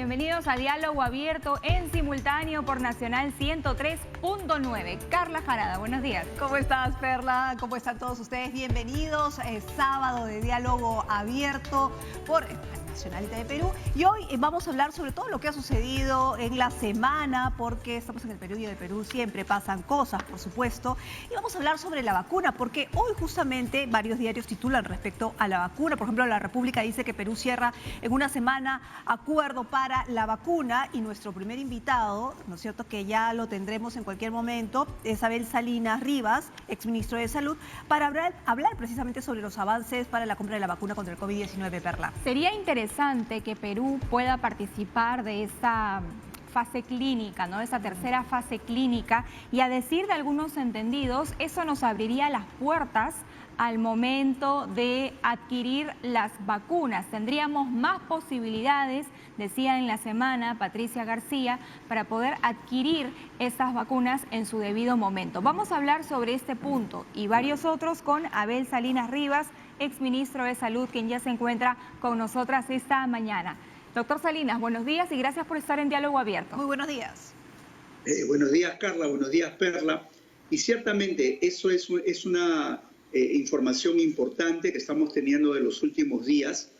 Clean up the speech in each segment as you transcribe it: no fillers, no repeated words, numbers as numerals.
bienvenidos a Diálogo Abierto en simultáneo por Nacional 103.9. Carla Jarada, buenos días. ¿Cómo estás, Perla? ¿Cómo están todos ustedes? Bienvenidos. Sábado de Diálogo Abierto por Nacional de Perú. Y hoy vamos a hablar sobre todo lo que ha sucedido en la semana, porque estamos en el Perú y en el Perú siempre pasan cosas, por supuesto. Y vamos a hablar sobre la vacuna, porque hoy justamente varios diarios titulan respecto a la vacuna. Por ejemplo, La República dice que Perú cierra en una semana acuerdo para la vacuna, y nuestro primer invitado, ¿no es cierto?, que ya lo tendremos en cualquier momento, es Abel Salinas Rivas, exministro de Salud, para hablar precisamente sobre los avances para la compra de la vacuna contra el COVID-19, Perla. Sería interesante que Perú pueda participar de esta fase clínica, ¿no? Esa tercera fase clínica, y a decir de algunos entendidos, eso nos abriría las puertas al momento de adquirir las vacunas. Tendríamos más posibilidades, decía en la semana Patricia García, para poder adquirir esas vacunas en su debido momento. Vamos a hablar sobre este punto y varios otros con Abel Salinas Rivas, exministro de Salud, quien ya se encuentra con nosotras esta mañana. Doctor Salinas, buenos días y gracias por estar en Diálogo Abierto. Muy buenos días. Buenos días, Carla. Buenos días, Perla. Y ciertamente eso es una información importante que estamos teniendo de los últimos días.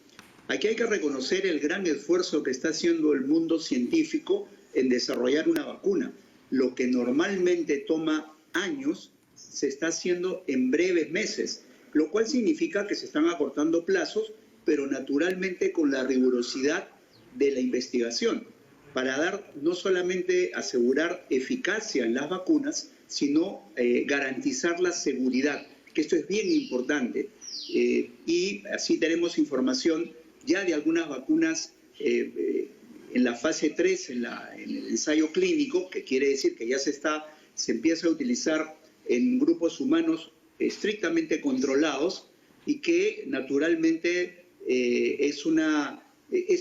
Aquí hay que reconocer el gran esfuerzo que está haciendo el mundo científico en desarrollar una vacuna. Lo que normalmente toma años se está haciendo en breves meses, lo cual significa que se están acortando plazos, pero naturalmente con la rigurosidad de la investigación, para dar, no solamente asegurar eficacia en las vacunas, sino garantizar la seguridad, que esto es bien importante. Y así tenemos información ya de algunas vacunas en la fase 3, en el ensayo clínico, que quiere decir que ya se empieza a utilizar en grupos humanos estrictamente controlados, y que naturalmente es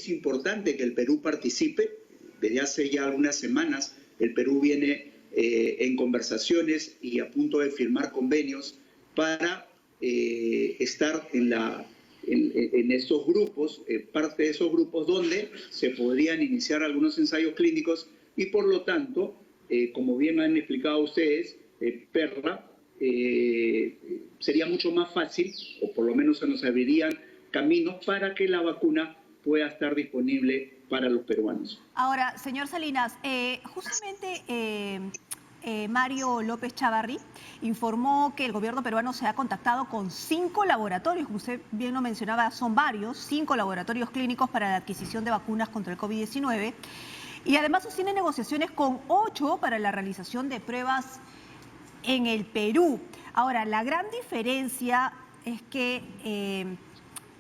importante que el Perú participe. Desde hace ya algunas semanas el Perú viene en conversaciones y a punto de firmar convenios para estar en estos grupos, parte de esos grupos donde se podrían iniciar algunos ensayos clínicos, y por lo tanto, como bien han explicado ustedes, Perla, sería mucho más fácil, o por lo menos se nos abrirían caminos para que la vacuna pueda estar disponible para los peruanos. Ahora, señor Salinas, justamente Mario López Chávarri informó que el gobierno peruano se ha contactado con 5 laboratorios, como usted bien lo mencionaba, son varios, 5 laboratorios clínicos para la adquisición de vacunas contra el COVID-19, y además sostiene negociaciones con 8 para la realización de pruebas en el Perú. Ahora, la gran diferencia es que,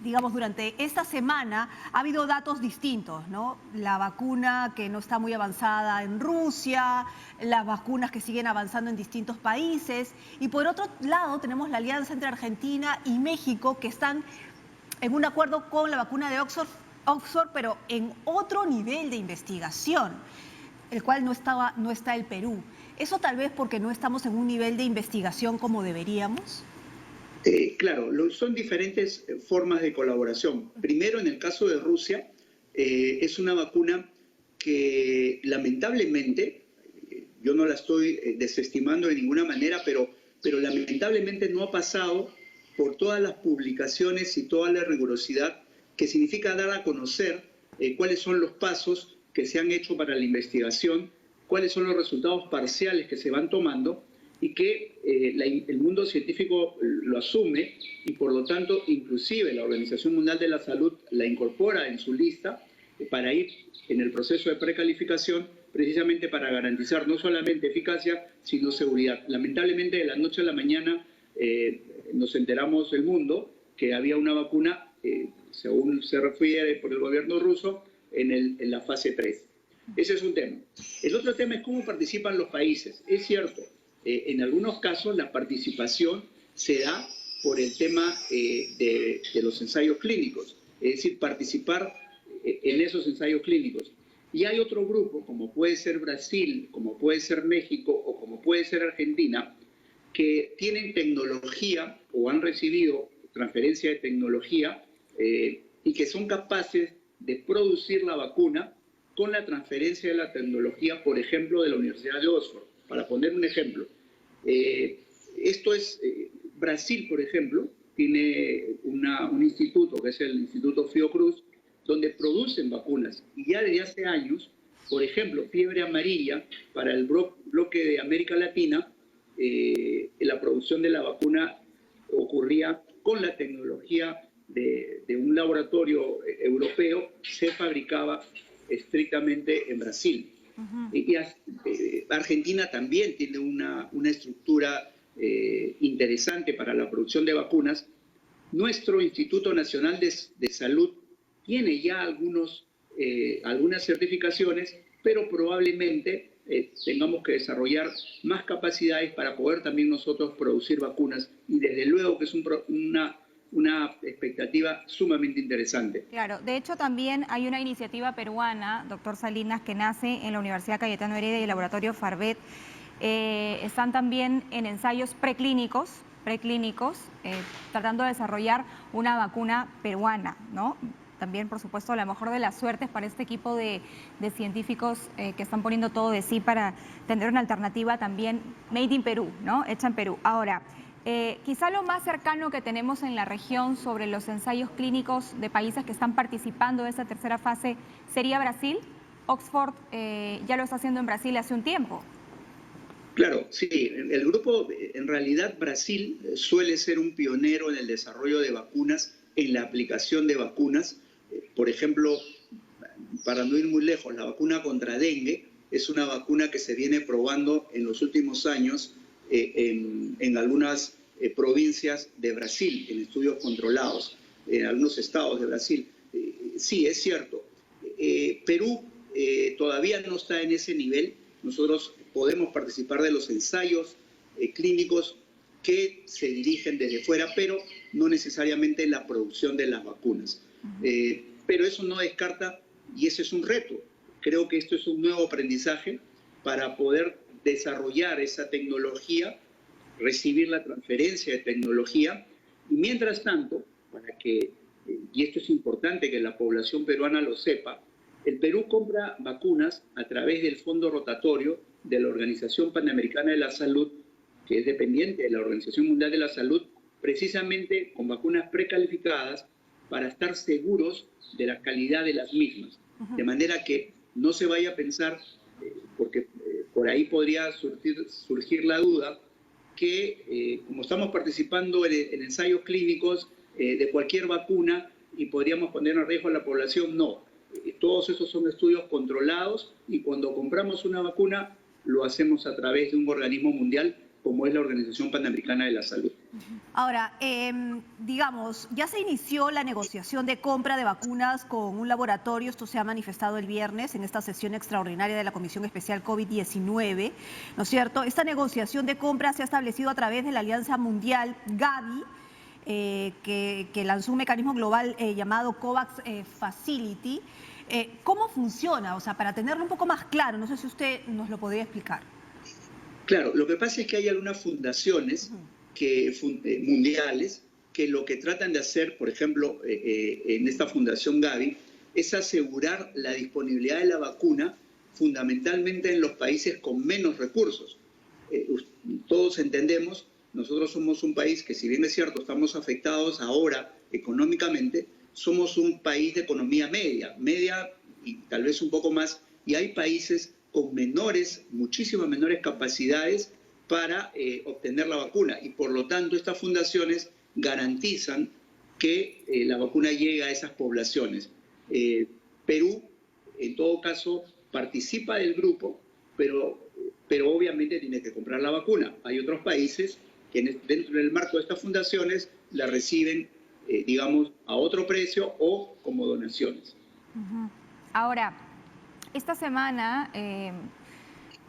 digamos, durante esta semana ha habido datos distintos, ¿no? La vacuna que no está muy avanzada en Rusia, las vacunas que siguen avanzando en distintos países, y por otro lado tenemos la alianza entre Argentina y México, que están en un acuerdo con la vacuna de Oxford, pero en otro nivel de investigación, el cual no está el Perú. ¿Eso tal vez porque no estamos en un nivel de investigación como deberíamos? Claro, son diferentes formas de colaboración. Primero, en el caso de Rusia, es una vacuna que lamentablemente, yo no la estoy desestimando de ninguna manera, pero lamentablemente no ha pasado por todas las publicaciones y toda la rigurosidad que significa dar a conocer cuáles son los pasos que se han hecho para la investigación, cuáles son los resultados parciales que se van tomando, y que el mundo científico lo asume, y por lo tanto inclusive la Organización Mundial de la Salud la incorpora en su lista para ir en el proceso de precalificación, precisamente para garantizar no solamente eficacia, sino seguridad. Lamentablemente, de la noche a la mañana nos enteramos del mundo que había una vacuna, según se refiere por el gobierno ruso, en la fase 3. Ese es un tema. El otro tema es cómo participan los países. Es cierto, en algunos casos la participación se da por el tema de los ensayos clínicos, es decir, participar en esos ensayos clínicos. Y hay otro grupo, como puede ser Brasil, como puede ser México o como puede ser Argentina, que tienen tecnología o han recibido transferencia de tecnología y que son capaces de producir la vacuna con la transferencia de la tecnología, por ejemplo, de la Universidad de Oxford. Para poner un ejemplo, Brasil, por ejemplo, tiene un instituto, que es el Instituto Fiocruz, donde producen vacunas. Y ya desde hace años, por ejemplo, fiebre amarilla para el bloque de América Latina, la producción de la vacuna ocurría con la tecnología de un laboratorio europeo, se fabricaba estrictamente en Brasil. Argentina también tiene una estructura interesante para la producción de vacunas. Nuestro Instituto Nacional de Salud tiene ya algunas certificaciones, pero probablemente tengamos que desarrollar más capacidades para poder también nosotros producir vacunas, y desde luego que es una expectativa sumamente interesante. Claro, de hecho también hay una iniciativa peruana, doctor Salinas, que nace en la Universidad Cayetano Heredia y el laboratorio Farvet. Están también en ensayos preclínicos, tratando de desarrollar una vacuna peruana, ¿no? También, por supuesto, la mejor de las suertes para este equipo de científicos que están poniendo todo de sí para tener una alternativa también made in Perú, ¿no? Hecha en Perú. Ahora, quizá lo más cercano que tenemos en la región sobre los ensayos clínicos de países que están participando de esta tercera fase sería Brasil. Oxford ya lo está haciendo en Brasil hace un tiempo. Claro, sí. El grupo, en realidad, Brasil suele ser un pionero en el desarrollo de vacunas, en la aplicación de vacunas. Por ejemplo, para no ir muy lejos, la vacuna contra dengue es una vacuna que se viene probando en los últimos años en algunas provincias de Brasil, en estudios controlados, en algunos estados de Brasil. Sí, es cierto. Perú todavía no está en ese nivel. Nosotros podemos participar de los ensayos clínicos que se dirigen desde fuera, pero no necesariamente en la producción de las vacunas. Pero eso no descarta, y ese es un reto. Creo que esto es un nuevo aprendizaje para poder desarrollar esa tecnología, recibir la transferencia de tecnología, y mientras tanto, para que, y esto es importante que la población peruana lo sepa, el Perú compra vacunas a través del fondo rotatorio de la Organización Panamericana de la Salud, que es dependiente de la Organización Mundial de la Salud, precisamente con vacunas precalificadas para estar seguros de la calidad de las mismas. De manera que no se vaya a pensar, porque por ahí podría surgir la duda, que como estamos participando en ensayos clínicos de cualquier vacuna y podríamos poner en riesgo a la población, no. Todos esos son estudios controlados, y cuando compramos una vacuna lo hacemos a través de un organismo mundial como es la Organización Panamericana de la Salud. Ahora, digamos, ya se inició la negociación de compra de vacunas con un laboratorio. Esto se ha manifestado el viernes en esta sesión extraordinaria de la Comisión Especial COVID-19, ¿no es cierto? Esta negociación de compra se ha establecido a través de la Alianza Mundial Gavi, que lanzó un mecanismo global llamado COVAX Facility. ¿Cómo funciona? O sea, para tenerlo un poco más claro, no sé si usted nos lo podría explicar. Claro, lo que pasa es que hay algunas fundaciones mundiales que lo que tratan de hacer, por ejemplo, en esta Fundación Gavi, es asegurar la disponibilidad de la vacuna fundamentalmente en los países con menos recursos. Todos entendemos, nosotros somos un país que, si bien es cierto, estamos afectados ahora económicamente, somos un país de economía media y tal vez un poco más, y hay países con muchísimas menores capacidades para obtener la vacuna, y por lo tanto estas fundaciones garantizan que la vacuna llegue a esas poblaciones. Perú, en todo caso, participa del grupo, pero obviamente tiene que comprar la vacuna. Hay otros países que dentro del marco de estas fundaciones la reciben, digamos, a otro precio o como donaciones. Ahora, esta semana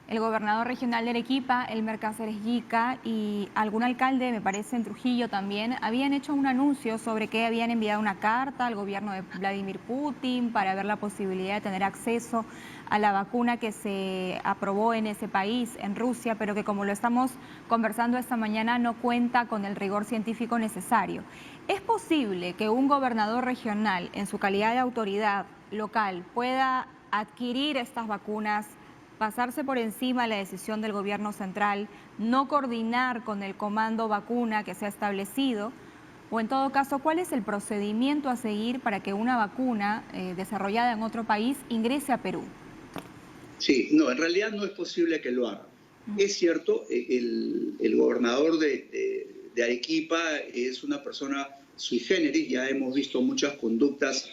el gobernador regional de Arequipa, Elmer Cáceres Yica, y algún alcalde, me parece en Trujillo también, habían hecho un anuncio sobre que habían enviado una carta al gobierno de Vladimir Putin para ver la posibilidad de tener acceso a la vacuna que se aprobó en ese país, en Rusia, pero que, como lo estamos conversando esta mañana, no cuenta con el rigor científico necesario. ¿Es posible que un gobernador regional, en su calidad de autoridad local, pueda adquirir estas vacunas, pasarse por encima de la decisión del gobierno central, no coordinar con el comando vacuna que se ha establecido? O en todo caso, ¿cuál es el procedimiento a seguir para que una vacuna desarrollada en otro país ingrese a Perú? Sí, no, en realidad no es posible que lo haga. Es cierto, el gobernador de Arequipa es una persona sui generis, ya hemos visto muchas conductas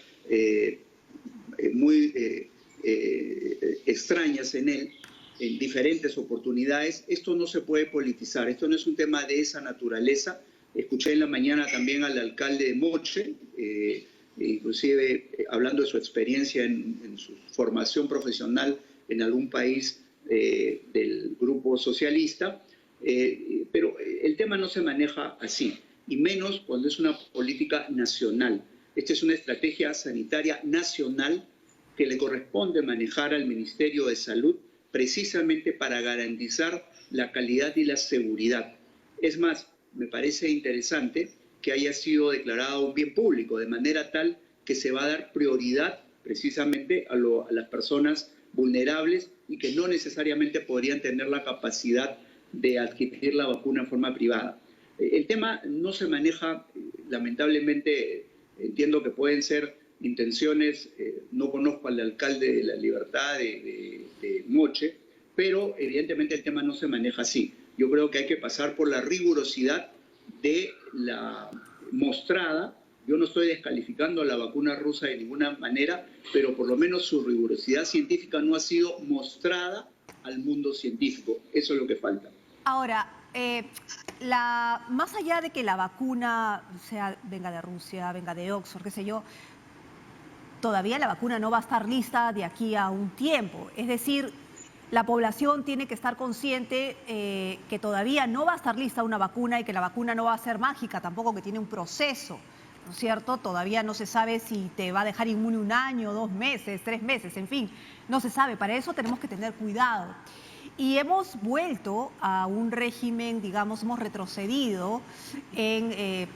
muy extrañas en él, en diferentes oportunidades. Esto no se puede politizar, esto no es un tema de esa naturaleza. Escuché en la mañana también al alcalde de Moche, inclusive hablando de su experiencia en su formación profesional en algún país del grupo socialista, pero el tema no se maneja así, y menos cuando es una política nacional. Esta es una estrategia sanitaria nacional que le corresponde manejar al Ministerio de Salud precisamente para garantizar la calidad y la seguridad. Es más, me parece interesante que haya sido declarado un bien público, de manera tal que se va a dar prioridad precisamente a las personas vulnerables y que no necesariamente podrían tener la capacidad de adquirir la vacuna en forma privada. El tema no se maneja, lamentablemente, entiendo que pueden ser intenciones, no conozco al alcalde de La Libertad de Moche, pero evidentemente el tema no se maneja así. Yo creo que hay que pasar por la rigurosidad de la mostrada. Yo no estoy descalificando la vacuna rusa de ninguna manera, pero por lo menos su rigurosidad científica no ha sido mostrada al mundo científico. Eso es lo que falta. Ahora, más allá de que la vacuna venga de Rusia, venga de Oxford, qué sé yo, todavía la vacuna no va a estar lista de aquí a un tiempo. Es decir, la población tiene que estar consciente que todavía no va a estar lista una vacuna y que la vacuna no va a ser mágica, tampoco, que tiene un proceso, ¿no es cierto? Todavía no se sabe si te va a dejar inmune 1 año, 2 meses, 3 meses, en fin, no se sabe. Para eso tenemos que tener cuidado. Y hemos vuelto a un régimen, digamos, hemos retrocedido en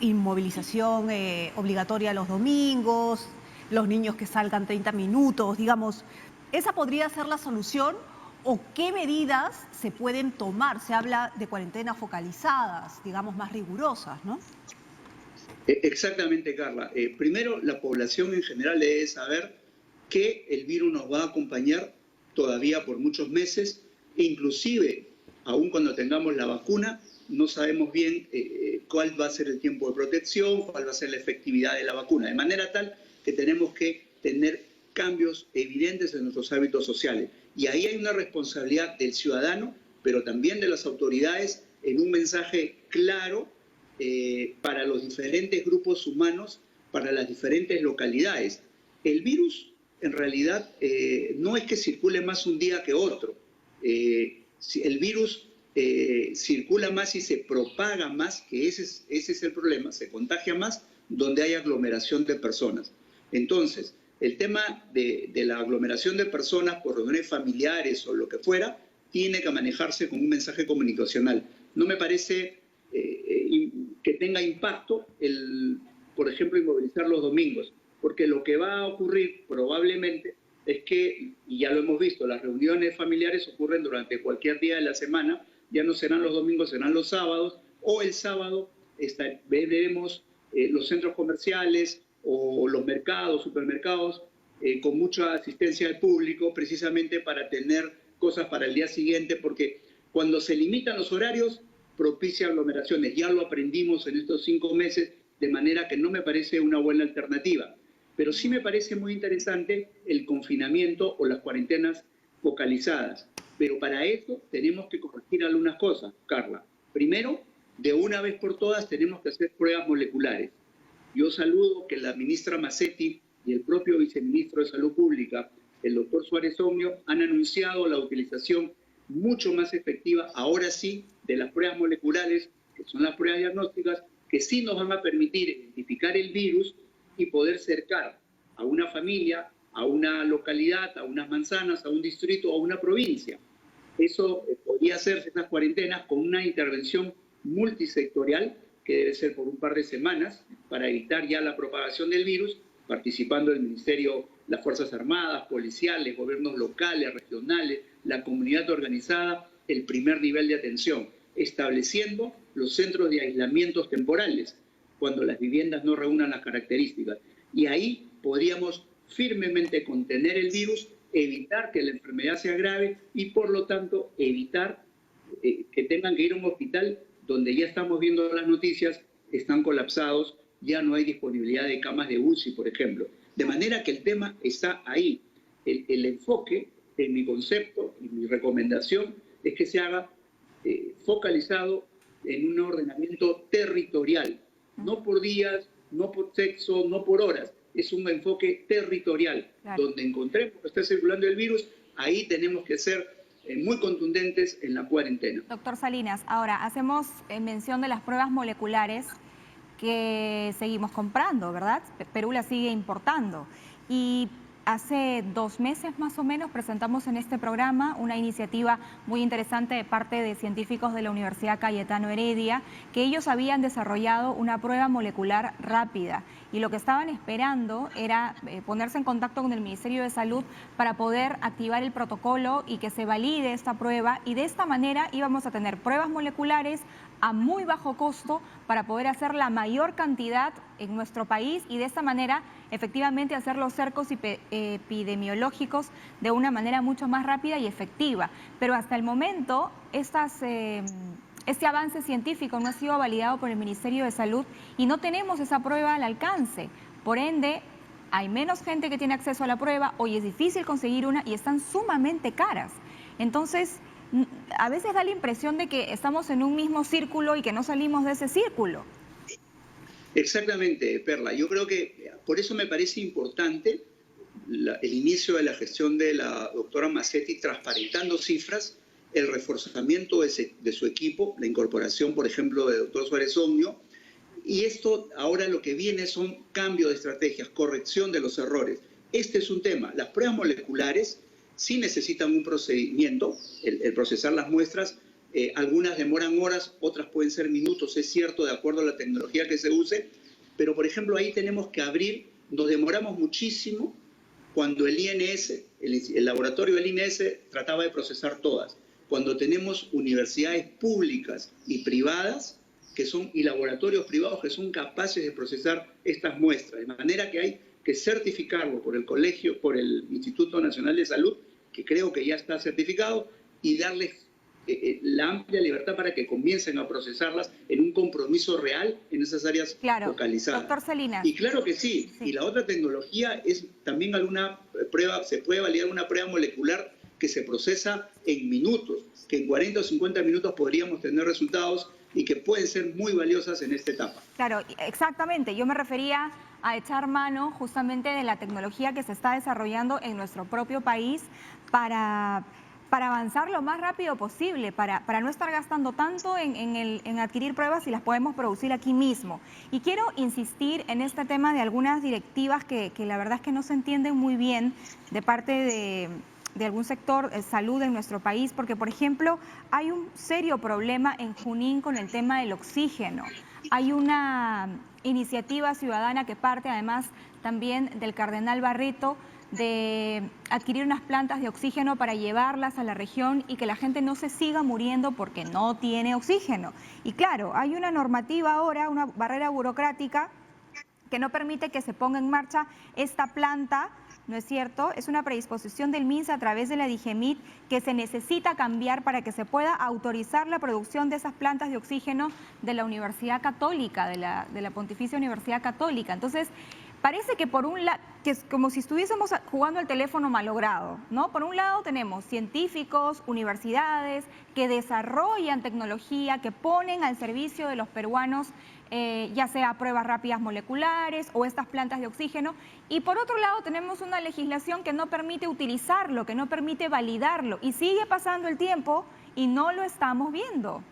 inmovilización obligatoria los domingos, los niños que salgan 30 minutos, digamos. ¿Esa podría ser la solución o qué medidas se pueden tomar? Se habla de cuarentenas focalizadas, digamos, más rigurosas, ¿no? Exactamente, Carla. Primero, la población en general debe saber que el virus nos va a acompañar todavía por muchos meses, inclusive, aun cuando tengamos la vacuna, no sabemos bien cuál va a ser el tiempo de protección, cuál va a ser la efectividad de la vacuna, de manera tal que tenemos que tener cambios evidentes en nuestros hábitos sociales. Y ahí hay una responsabilidad del ciudadano, pero también de las autoridades, en un mensaje claro para los diferentes grupos humanos, para las diferentes localidades. El virus, en realidad, no es que circule más un día que otro. El virus circula más y se propaga más, que ese es el problema, se contagia más donde hay aglomeración de personas. Entonces, el tema de la aglomeración de personas por reuniones familiares o lo que fuera, tiene que manejarse con un mensaje comunicacional. No me parece que tenga impacto por ejemplo, inmovilizar los domingos, porque lo que va a ocurrir probablemente es que, y ya lo hemos visto, las reuniones familiares ocurren durante cualquier día de la semana, ya no serán los domingos, serán los sábados, o el sábado veremos los centros comerciales o los mercados, supermercados, con mucha asistencia al público, precisamente para tener cosas para el día siguiente, porque cuando se limitan los horarios, propicia aglomeraciones. Ya lo aprendimos en estos 5 meses, de manera que no me parece una buena alternativa. Pero sí me parece muy interesante el confinamiento o las cuarentenas focalizadas. Pero para eso tenemos que corregir algunas cosas, Carla. Primero, de una vez por todas tenemos que hacer pruebas moleculares. Yo saludo que la ministra Massetti y el propio viceministro de Salud Pública, el doctor Suárez Ognio, han anunciado la utilización mucho más efectiva, ahora sí, de las pruebas moleculares, que son las pruebas diagnósticas, que sí nos van a permitir identificar el virus y poder cercar a una familia, a una localidad, a unas manzanas, a un distrito o a una provincia. Eso podría hacerse, estas cuarentenas, con una intervención multisectorial, que debe ser por un par de semanas, para evitar ya la propagación del virus, participando el Ministerio, las Fuerzas Armadas, policiales, gobiernos locales, regionales, la comunidad organizada, el primer nivel de atención, estableciendo los centros de aislamientos temporales, cuando las viviendas no reúnan las características. Y ahí podríamos firmemente contener el virus, evitar que la enfermedad se agrave y, por lo tanto, evitar que tengan que ir a un hospital donde ya estamos viendo las noticias, están colapsados, ya no hay disponibilidad de camas de UCI, por ejemplo. De manera que el tema está ahí. El enfoque, en mi concepto y mi recomendación, es que se haga focalizado en un ordenamiento territorial, no por días, no por sexo, no por horas. Es un enfoque territorial, claro. Donde encontremos que está circulando el virus, ahí tenemos que ser muy contundentes en la cuarentena. Doctor Salinas, ahora hacemos mención de las pruebas moleculares que seguimos comprando, ¿verdad? Perú las sigue importando. Y hace 2 meses más o menos presentamos en este programa una iniciativa muy interesante de parte de científicos de la Universidad Cayetano Heredia, que ellos habían desarrollado una prueba molecular rápida y lo que estaban esperando era ponerse en contacto con el Ministerio de Salud para poder activar el protocolo y que se valide esta prueba, y de esta manera íbamos a tener pruebas moleculares a muy bajo costo para poder hacer la mayor cantidad en nuestro país y de esta manera efectivamente hacer los cercos epidemiológicos de una manera mucho más rápida y efectiva. Pero hasta el momento este avance científico no ha sido validado por el Ministerio de Salud y no tenemos esa prueba al alcance. Por ende, hay menos gente que tiene acceso a la prueba, hoy es difícil conseguir una y están sumamente caras. Entonces, a veces da la impresión de que estamos en un mismo círculo y que no salimos de ese círculo. Exactamente, Perla. Yo creo que por eso me parece importante el inicio de la gestión de la doctora Mazzetti, transparentando cifras, el reforzamiento de su equipo, la incorporación, por ejemplo, del doctor Suárez Ognio. Y esto ahora lo que viene son cambios de estrategias, corrección de los errores. Este es un tema. Las pruebas moleculares sí necesitan un procedimiento, el procesar las muestras. Algunas demoran horas, otras pueden ser minutos, es cierto, de acuerdo a la tecnología que se use. Pero, por ejemplo, ahí tenemos que abrir, nos demoramos muchísimo cuando el INS, el laboratorio del INS trataba de procesar todas. Cuando tenemos universidades públicas y privadas y laboratorios privados que son capaces de procesar estas muestras, de manera que hay que certificarlo por el colegio, por el Instituto Nacional de Salud, que creo que ya está certificado, y darles la amplia libertad para que comiencen a procesarlas en un compromiso real en esas áreas focalizadas. Doctor Salinas. Y claro que sí. Y la otra tecnología es también alguna prueba, se puede validar una prueba molecular que se procesa en minutos, que en 40 o 50 minutos podríamos tener resultados y que pueden ser muy valiosas en esta etapa. Claro, exactamente. Yo me refería a echar mano justamente de la tecnología que se está desarrollando en nuestro propio país para avanzar lo más rápido posible, para no estar gastando tanto en adquirir pruebas si las podemos producir aquí mismo. Y quiero insistir en este tema de algunas directivas que la verdad es que no se entienden muy bien de parte de algún sector de salud en nuestro país, porque, por ejemplo, hay un serio problema en Junín con el tema del oxígeno. Hay una iniciativa ciudadana que parte además también del cardenal Barreto de adquirir unas plantas de oxígeno para llevarlas a la región y que la gente no se siga muriendo porque no tiene oxígeno. Y claro, hay una normativa ahora, una barrera burocrática que no permite que se ponga en marcha esta planta, ¿no es cierto? Es una predisposición del MINSA a través de la DIGEMIT que se necesita cambiar para que se pueda autorizar la producción de esas plantas de oxígeno de la Universidad Católica, de la Pontificia Universidad Católica. Entonces, parece que por un lado, que es como si estuviésemos jugando al teléfono malogrado, ¿no? Por un lado tenemos científicos, universidades que desarrollan tecnología, que ponen al servicio de los peruanos ya sea pruebas rápidas moleculares o estas plantas de oxígeno, y por otro lado tenemos una legislación que no permite utilizarlo, que no permite validarlo, y sigue pasando el tiempo y no lo estamos viendo.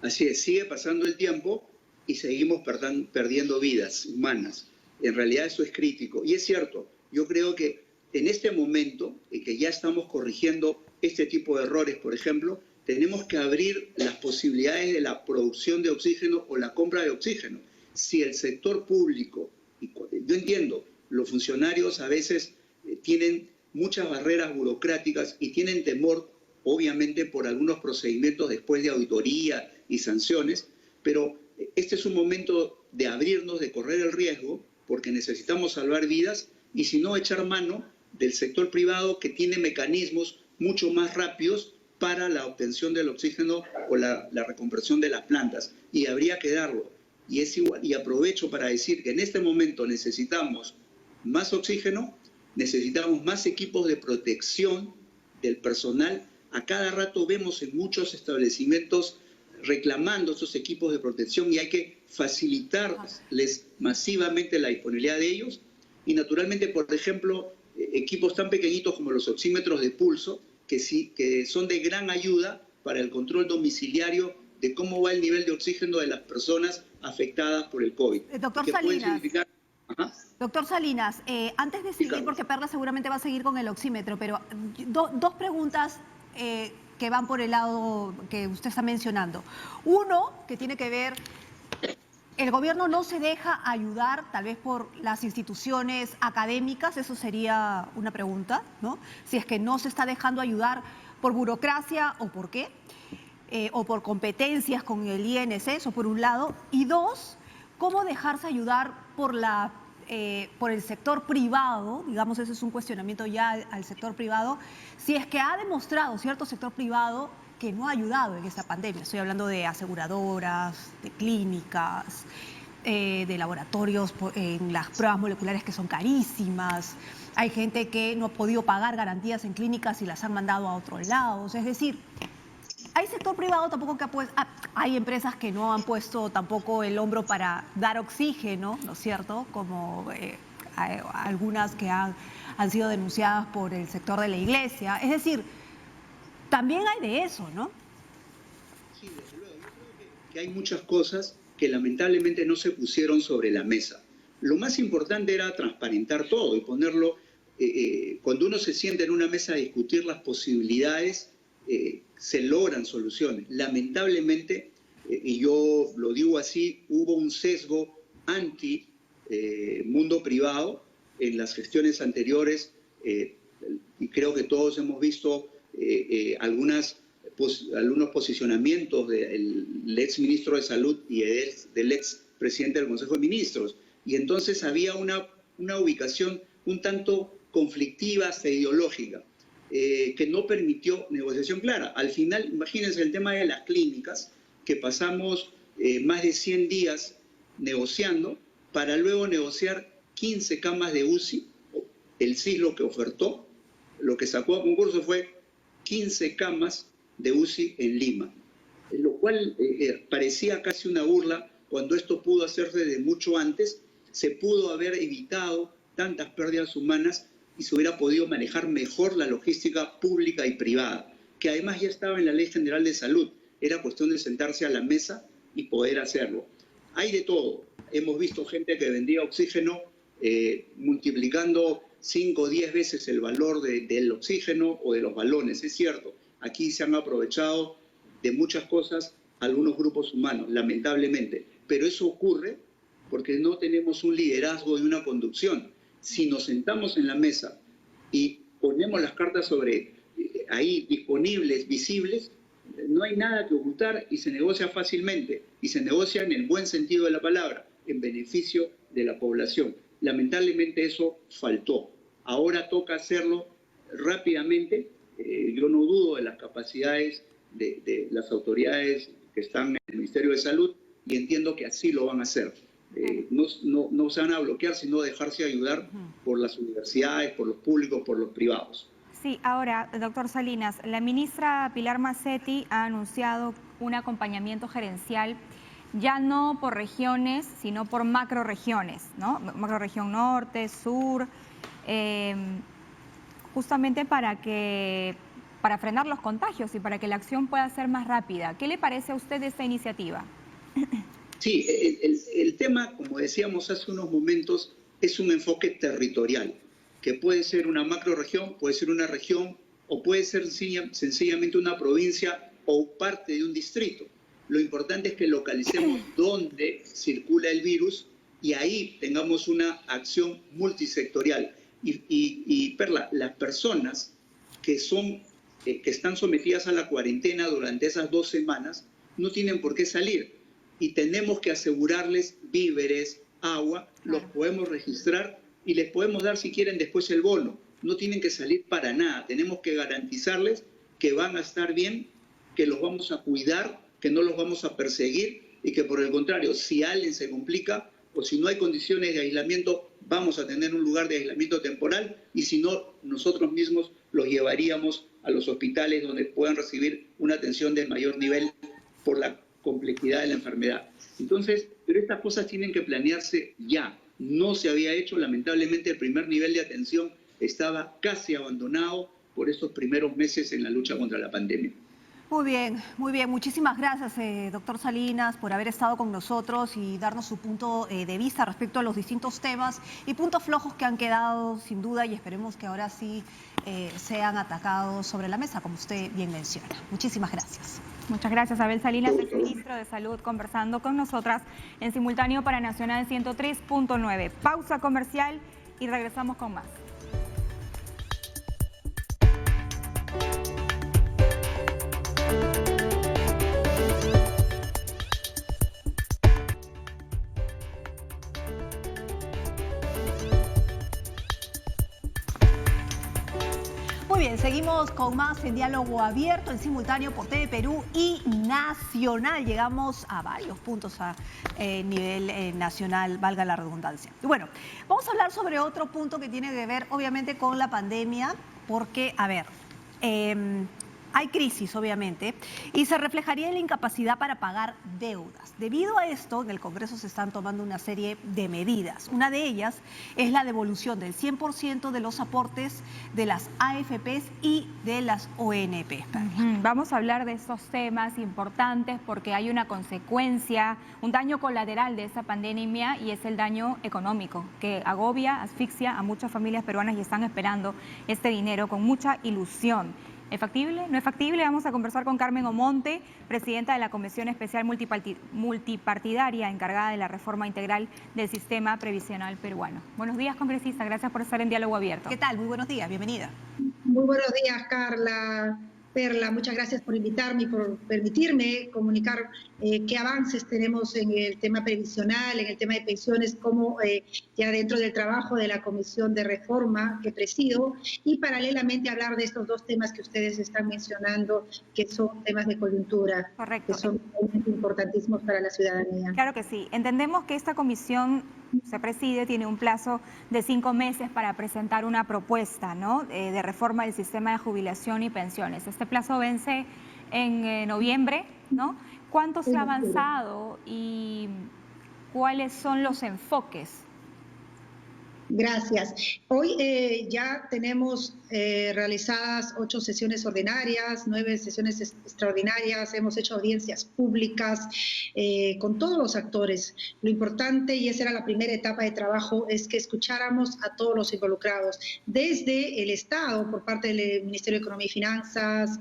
Así es, sigue pasando el tiempo y seguimos perdiendo vidas humanas. En realidad eso es crítico. Y es cierto, yo creo que en este momento, en que ya estamos corrigiendo este tipo de errores, por ejemplo, tenemos que abrir las posibilidades de la producción de oxígeno o la compra de oxígeno. Si el sector público, y yo entiendo, los funcionarios a veces tienen muchas barreras burocráticas y tienen temor, obviamente, por algunos procedimientos después de auditoría y sanciones, pero este es un momento de abrirnos, de correr el riesgo, porque necesitamos salvar vidas y si no, echar mano del sector privado que tiene mecanismos mucho más rápidos para la obtención del oxígeno o la reconversión de las plantas. Y habría que darlo. Y es igual, y aprovecho para decir que en este momento necesitamos más oxígeno, necesitamos más equipos de protección del personal. A cada rato vemos en muchos establecimientos reclamando esos equipos de protección y hay que facilitarles masivamente la disponibilidad de ellos. Y naturalmente, por ejemplo, equipos tan pequeñitos como los oxímetros de pulso, que son de gran ayuda para el control domiciliario de cómo va el nivel de oxígeno de las personas afectadas por el COVID. Doctor Que puede Salinas. significar... Ajá. Doctor Salinas, antes de seguir, Carlos. porque Perla seguramente va a seguir con el oxímetro, pero dos preguntas que van por el lado que usted está mencionando. Uno, que tiene que ver, el gobierno no se deja ayudar, tal vez por las instituciones académicas, eso sería una pregunta, ¿no? Si es que no se está dejando ayudar por burocracia o por qué, o por competencias con el INC, eso por un lado. Y dos, ¿cómo dejarse ayudar por el sector privado? Digamos, ese es un cuestionamiento ya al sector privado, si es que ha demostrado cierto sector privado que no ha ayudado en esta pandemia. Estoy hablando de aseguradoras, de clínicas, de laboratorios en las pruebas moleculares que son carísimas. Hay gente que no ha podido pagar garantías en clínicas y las han mandado a otros lados. Es decir, hay sector privado tampoco que hay empresas que no han puesto tampoco el hombro para dar oxígeno, ¿no es cierto? Como hay algunas que han sido denunciadas por el sector de la iglesia. Es decir, también hay de eso, ¿no? Sí, desde luego. Yo creo que hay muchas cosas que lamentablemente no se pusieron sobre la mesa. Lo más importante era transparentar todo y ponerlo, cuando uno se sienta en una mesa a discutir las posibilidades, se logran soluciones. Lamentablemente, y yo lo digo así, hubo un sesgo anti mundo privado en las gestiones anteriores, y creo que todos hemos visto algunos posicionamientos del ex ministro de Salud y del ex presidente del Consejo de Ministros. Y entonces había una ubicación un tanto conflictiva, hasta ideológica, que no permitió negociación clara. Al final, imagínense el tema de las clínicas, que pasamos más de 100 días negociando para luego negociar 15 camas de UCI. El CIS lo que ofertó, lo que sacó a concurso fue 15 camas de UCI en Lima, lo cual parecía casi una burla cuando esto pudo hacerse de mucho antes. Se pudo haber evitado tantas pérdidas humanas y se hubiera podido manejar mejor la logística pública y privada, que además ya estaba en la Ley General de Salud. Era cuestión de sentarse a la mesa y poder hacerlo. Hay de todo. Hemos visto gente que vendía oxígeno multiplicando 5 o 10 veces el valor del oxígeno o de los balones. Es cierto, aquí se han aprovechado de muchas cosas algunos grupos humanos, lamentablemente. Pero eso ocurre porque no tenemos un liderazgo y una conducción. Si nos sentamos en la mesa y ponemos las cartas ahí disponibles, visibles, no hay nada que ocultar y se negocia fácilmente. Y se negocia en el buen sentido de la palabra, en beneficio de la población. Lamentablemente eso faltó. Ahora toca hacerlo rápidamente. Yo no dudo de las capacidades de las autoridades que están en el Ministerio de Salud y entiendo que así lo van a hacer. No se van a bloquear, sino dejarse ayudar por las universidades, por los públicos, por los privados. Sí, ahora, doctor Salinas, la ministra Pilar Macetti ha anunciado un acompañamiento gerencial ya no por regiones, sino por macrorregiones, ¿no? Macrorregión norte, sur, justamente para frenar los contagios y para que la acción pueda ser más rápida. ¿Qué le parece a usted de esta iniciativa? Sí, el tema, como decíamos hace unos momentos, es un enfoque territorial, que puede ser una macrorregión, puede ser una región o puede ser sencillamente una provincia o parte de un distrito. Lo importante es que localicemos dónde circula el virus y ahí tengamos una acción multisectorial. Y Perla, las personas que están sometidas a la cuarentena durante esas 2 semanas no tienen por qué salir y tenemos que asegurarles víveres, agua, los podemos registrar y les podemos dar si quieren después el bono. No tienen que salir para nada, tenemos que garantizarles que van a estar bien, que los vamos a cuidar, que no los vamos a perseguir y que por el contrario, si alguien se complica o si no hay condiciones de aislamiento, vamos a tener un lugar de aislamiento temporal y si no, nosotros mismos los llevaríamos a los hospitales donde puedan recibir una atención de mayor nivel por la complejidad de la enfermedad. Entonces, pero estas cosas tienen que planearse ya. No se había hecho, lamentablemente el primer nivel de atención estaba casi abandonado por estos primeros meses en la lucha contra la pandemia. Muy bien, muy bien. Muchísimas gracias, doctor Salinas, por haber estado con nosotros y darnos su punto de vista respecto a los distintos temas y puntos flojos que han quedado, sin duda, y esperemos que ahora sí sean atacados sobre la mesa, como usted bien menciona. Muchísimas gracias. Muchas gracias, Abel Salinas, el ministro de Salud, conversando con nosotras en simultáneo para Nacional 103.9. Pausa comercial y regresamos con más. Muy bien, seguimos con más en Diálogo Abierto, en simultáneo por TV Perú y Nacional. Llegamos a varios puntos a nivel nacional, valga la redundancia. Y bueno, vamos a hablar sobre otro punto que tiene que ver obviamente con la pandemia, porque, a ver, hay crisis, obviamente, y se reflejaría en la incapacidad para pagar deudas. Debido a esto, en el Congreso se están tomando una serie de medidas. Una de ellas es la devolución del 100% de los aportes de las AFPs y de las ONP. Vamos a hablar de estos temas importantes porque hay una consecuencia, un daño colateral de esa pandemia y es el daño económico que agobia, asfixia a muchas familias peruanas y están esperando este dinero con mucha ilusión. ¿Es factible? ¿No es factible? Vamos a conversar con Carmen Omonte, presidenta de la Comisión Especial Multipartidaria encargada de la reforma integral del sistema previsional peruano. Buenos días, congresista. Gracias por estar en Diálogo Abierto. ¿Qué tal? Muy buenos días. Bienvenida. Muy buenos días, Carla, Perla. Muchas gracias por invitarme y por permitirme comunicar qué avances tenemos en el tema previsional, en el tema de pensiones, como ya dentro del trabajo de la Comisión de Reforma que presido, y paralelamente hablar de estos dos temas que ustedes están mencionando, que son temas de coyuntura. Correcto. Que son importantísimos para la ciudadanía. Claro que sí. Entendemos que esta comisión se preside, tiene un plazo de 5 meses para presentar una propuesta, ¿no?, de reforma del sistema de jubilación y pensiones. Este plazo vence en noviembre, ¿no? ¿Cuánto se ha avanzado y cuáles son los enfoques? Gracias. Hoy ya tenemos realizadas 8 sesiones ordinarias, 9 sesiones extraordinarias, hemos hecho audiencias públicas con todos los actores. Lo importante, y esa era la primera etapa de trabajo, es que escucháramos a todos los involucrados, desde el Estado, por parte del Ministerio de Economía y Finanzas,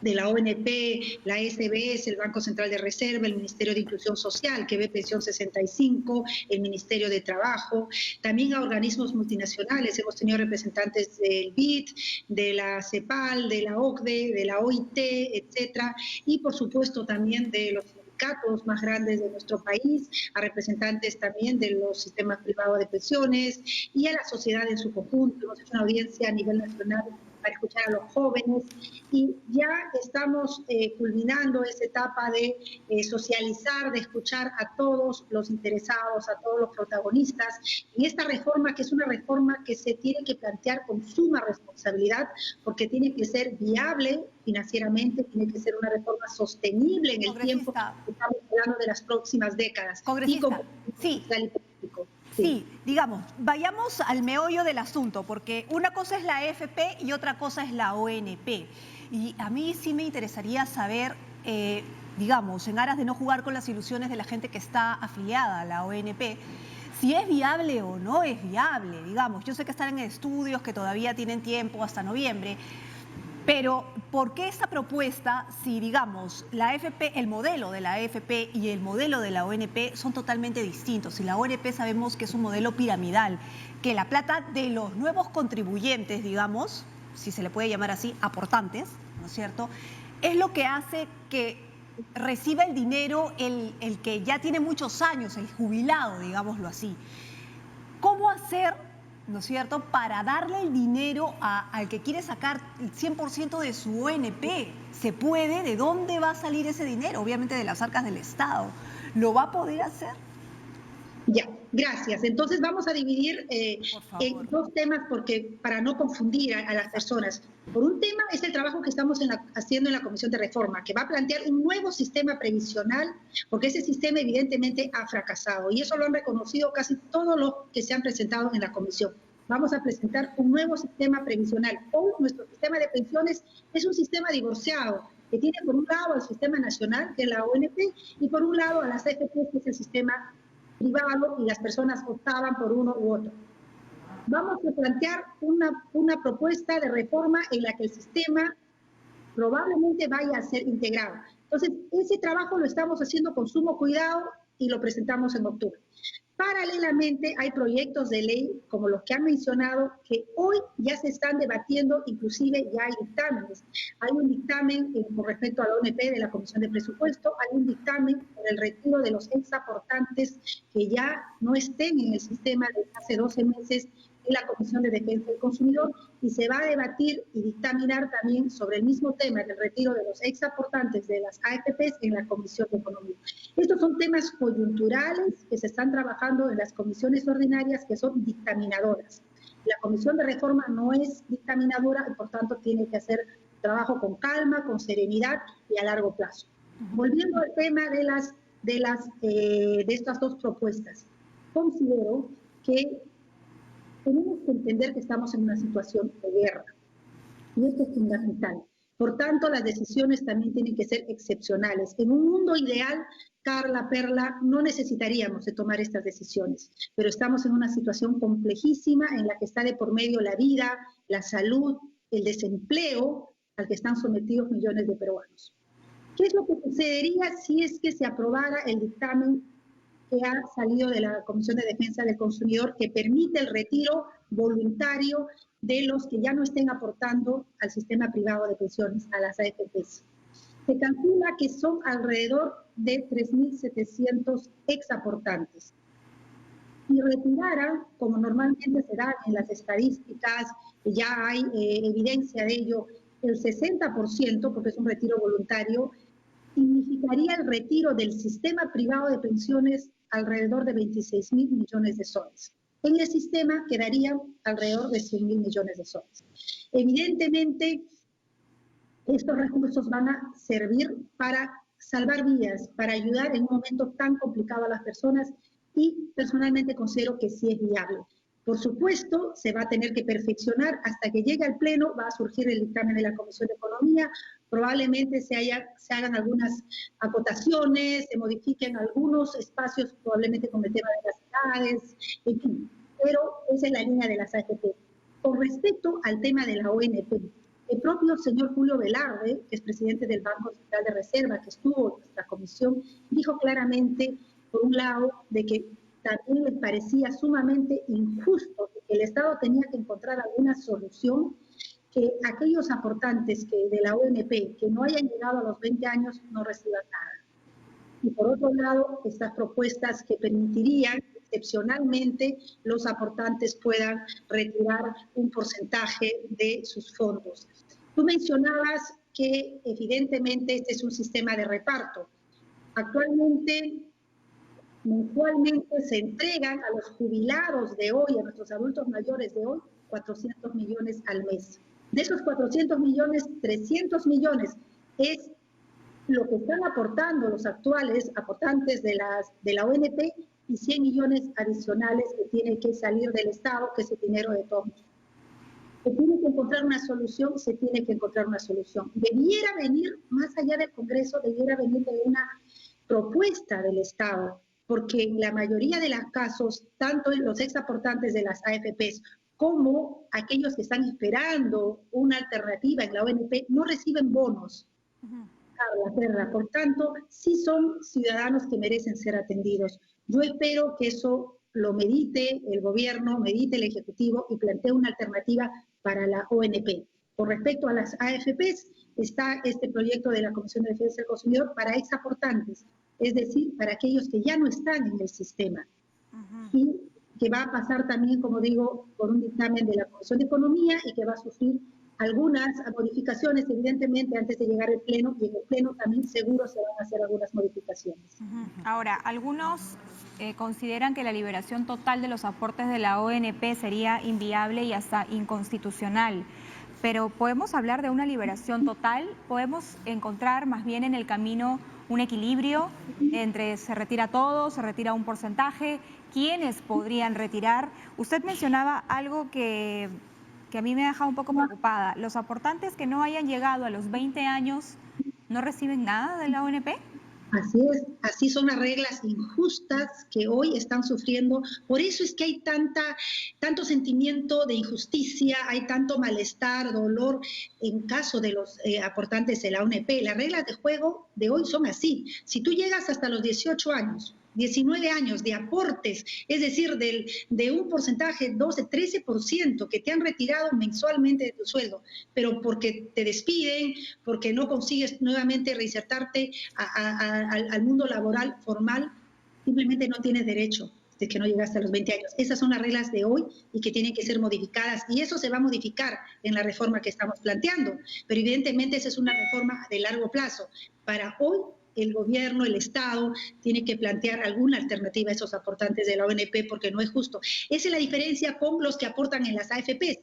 de la ONP, la SBS, el Banco Central de Reserva, el Ministerio de Inclusión Social, que ve Pensión 65, el Ministerio de Trabajo, también a organismos multinacionales. Hemos tenido representantes del BID, de la CEPAL, de la OCDE, de la OIT, etcétera, y por supuesto también de los sindicatos más grandes de nuestro país, a representantes también de los sistemas privados de pensiones y a la sociedad en su conjunto. Hemos hecho una audiencia a nivel nacional para escuchar a los jóvenes y ya estamos culminando esa etapa de socializar, de escuchar a todos los interesados, a todos los protagonistas en esta reforma, que es una reforma que se tiene que plantear con suma responsabilidad porque tiene que ser viable financieramente, tiene que ser una reforma sostenible en el tiempo, estamos hablando de las próximas décadas. Congresista, sí. Sí, digamos, vayamos al meollo del asunto, porque una cosa es la AFP y otra cosa es la ONP. Y a mí sí me interesaría saber, digamos, en aras de no jugar con las ilusiones de la gente que está afiliada a la ONP, si es viable o no es viable, digamos. Yo sé que están en estudios, que todavía tienen tiempo hasta noviembre, Pero, ¿por qué esta propuesta si, digamos, la AFP, el modelo de la AFP y el modelo de la ONP son totalmente distintos? Y la ONP sabemos que es un modelo piramidal, que la plata de los nuevos contribuyentes, digamos, si se le puede llamar así, aportantes, ¿no es cierto?, es lo que hace que reciba el dinero el que ya tiene muchos años, el jubilado, digámoslo así. ¿Cómo hacer, no es cierto?, para darle el dinero al que quiere sacar el 100% de su ONP? ¿Se puede? ¿De dónde va a salir ese dinero? Obviamente de las arcas del Estado. ¿Lo va a poder hacer? Ya, gracias. Entonces vamos a dividir Por favor. en dos temas porque para no confundir a las personas. Por un tema es el trabajo que estamos haciendo en la Comisión de Reforma, que va a plantear un nuevo sistema previsional, porque ese sistema evidentemente ha fracasado y eso lo han reconocido casi todos los que se han presentado en la Comisión. Vamos a presentar un nuevo sistema previsional. Hoy nuestro sistema de pensiones es un sistema divorciado, que tiene por un lado al sistema nacional, que es la ONP, y por un lado a las AFP, que es el sistema privado, y las personas optaban por uno u otro. Vamos a plantear una propuesta de reforma en la que el sistema probablemente vaya a ser integrado. Entonces, ese trabajo lo estamos haciendo con sumo cuidado y lo presentamos en octubre. Paralelamente, hay proyectos de ley, como los que han mencionado, que hoy ya se están debatiendo, inclusive ya hay dictámenes. Hay un dictamen con respecto a la ONP de la Comisión de Presupuesto, hay un dictamen por el retiro de los exaportantes que ya no estén en el sistema de hace 12 meses en la Comisión de Defensa del Consumidor, y se va a debatir y dictaminar también sobre el mismo tema del retiro de los exaportantes de las AFPs en la Comisión de Economía. Estos son temas coyunturales que se están trabajando en las comisiones ordinarias, que son dictaminadoras. La Comisión de Reforma no es dictaminadora y por tanto tiene que hacer trabajo con calma, con serenidad y a largo plazo. Volviendo al tema de estas dos propuestas, considero que tenemos que entender que estamos en una situación de guerra y esto es fundamental. Por tanto, las decisiones también tienen que ser excepcionales. En un mundo ideal, Carla, Perla, no necesitaríamos de tomar estas decisiones, pero estamos en una situación complejísima en la que está de por medio la vida, la salud, el desempleo al que están sometidos millones de peruanos. ¿Qué es lo que sucedería si es que se aprobara el dictamen que ha salido de la Comisión de Defensa del Consumidor, que permite el retiro voluntario de los que ya no estén aportando al sistema privado de pensiones, a las AFPs? Se calcula que son alrededor de 3.700 exaportantes. Si retiraran, como normalmente se da en las estadísticas, ya hay evidencia de ello, el 60%, porque es un retiro voluntario, significaría el retiro del sistema privado de pensiones alrededor de 26.000 millones de soles. En el sistema quedarían alrededor de 100.000 millones de soles. Evidentemente, estos recursos van a servir para salvar vidas, para ayudar en un momento tan complicado a las personas, y personalmente considero que sí es viable. Por supuesto, se va a tener que perfeccionar hasta que llegue al Pleno, va a surgir el dictamen de la Comisión de Economía, probablemente se hagan algunas acotaciones, se modifiquen algunos espacios, probablemente con el tema de las edades, en fin, pero esa es la línea de las AFP. Con respecto al tema de la ONP, el propio señor Julio Velarde, que es presidente del Banco Central de Reserva, que estuvo en nuestra comisión, dijo claramente, por un lado, de que también les parecía sumamente injusto, que el Estado tenía que encontrar alguna solución, que aquellos aportantes de la ONP que no hayan llegado a los 20 años no reciban nada. Y por otro lado, estas propuestas que permitirían excepcionalmente los aportantes puedan retirar un porcentaje de sus fondos. Tú mencionabas que evidentemente este es un sistema de reparto. Actualmente, mensualmente se entregan a los jubilados de hoy, a nuestros adultos mayores de hoy, 400 millones al mes. De esos 400 millones, 300 millones es lo que están aportando los actuales aportantes de la ONP, y 100 millones adicionales que tienen que salir del Estado, que es el dinero de todos. Se tiene que encontrar una solución, se tiene que encontrar una solución. Debiera venir, más allá del Congreso, debiera venir de una propuesta del Estado, porque en la mayoría de los casos, tanto los exaportantes de las AFPs cómo aquellos que están esperando una alternativa en la ONP no reciben bonos. Carla, Perla. Por tanto, sí son ciudadanos que merecen ser atendidos. Yo espero que eso lo medite el gobierno, medite el Ejecutivo y plantee una alternativa para la ONP. Con respecto a las AFPs, está este proyecto de la Comisión de Defensa del Consumidor para exaportantes, es decir, para aquellos que ya no están en el sistema. Y que va a pasar también, como digo, por un dictamen de la Comisión de Economía y que va a sufrir algunas modificaciones, evidentemente, antes de llegar al Pleno, y en el Pleno también seguro se van a hacer algunas modificaciones. Ahora, algunos consideran que la liberación total de los aportes de la ONP sería inviable y hasta inconstitucional. Pero ¿podemos hablar de una liberación total? ¿Podemos encontrar más bien en el camino un equilibrio entre se retira todo, se retira un porcentaje? ¿Quiénes podrían retirar? Usted mencionaba algo que a mí me ha dejado un poco preocupada. ¿Los aportantes que no hayan llegado a los 20 años no reciben nada de la ONP? Así es, así son las reglas injustas que hoy están sufriendo. Por eso es que hay tanto sentimiento de injusticia, hay tanto malestar, dolor en caso de los aportantes de la ONP. Las reglas de juego de hoy son así. Si tú llegas hasta los 18 años, 19 años de aportes, es decir, de un porcentaje 12, 13% que te han retirado mensualmente de tu sueldo, pero porque te despiden, porque no consigues nuevamente reinsertarte al mundo laboral formal, simplemente no tienes derecho de que no llegaste a los 20 años. Esas son las reglas de hoy y que tienen que ser modificadas, y eso se va a modificar en la reforma que estamos planteando, pero evidentemente esa es una reforma de largo plazo. Para hoy, el gobierno, el Estado, tiene que plantear alguna alternativa a esos aportantes de la ONP porque no es justo. Esa es la diferencia con los que aportan en las AFPs,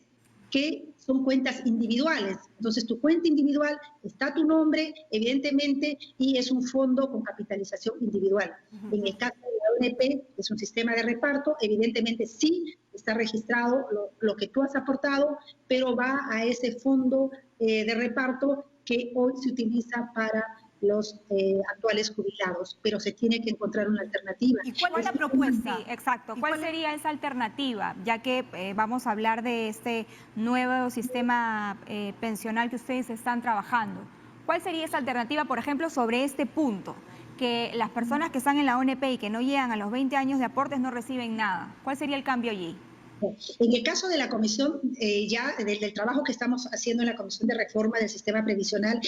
que son cuentas individuales. Entonces, tu cuenta individual está tu nombre, evidentemente, y es un fondo con capitalización individual. En el caso de la ONP, es un sistema de reparto, evidentemente sí está registrado lo que tú has aportado, pero va a ese fondo de reparto que hoy se utiliza para los actuales jubilados, pero se tiene que encontrar una alternativa. ¿Y cuál es la propuesta? Sí, exacto. ¿Cuál sería esa alternativa? Ya que vamos a hablar de este nuevo sistema pensional que ustedes están trabajando. ¿Cuál sería esa alternativa, por ejemplo, sobre este punto? Que las personas que están en la ONP y que no llegan a los 20 años de aportes no reciben nada. ¿Cuál sería el cambio allí? En el caso de la comisión, ya del trabajo que estamos haciendo en la Comisión de Reforma del Sistema Previsional,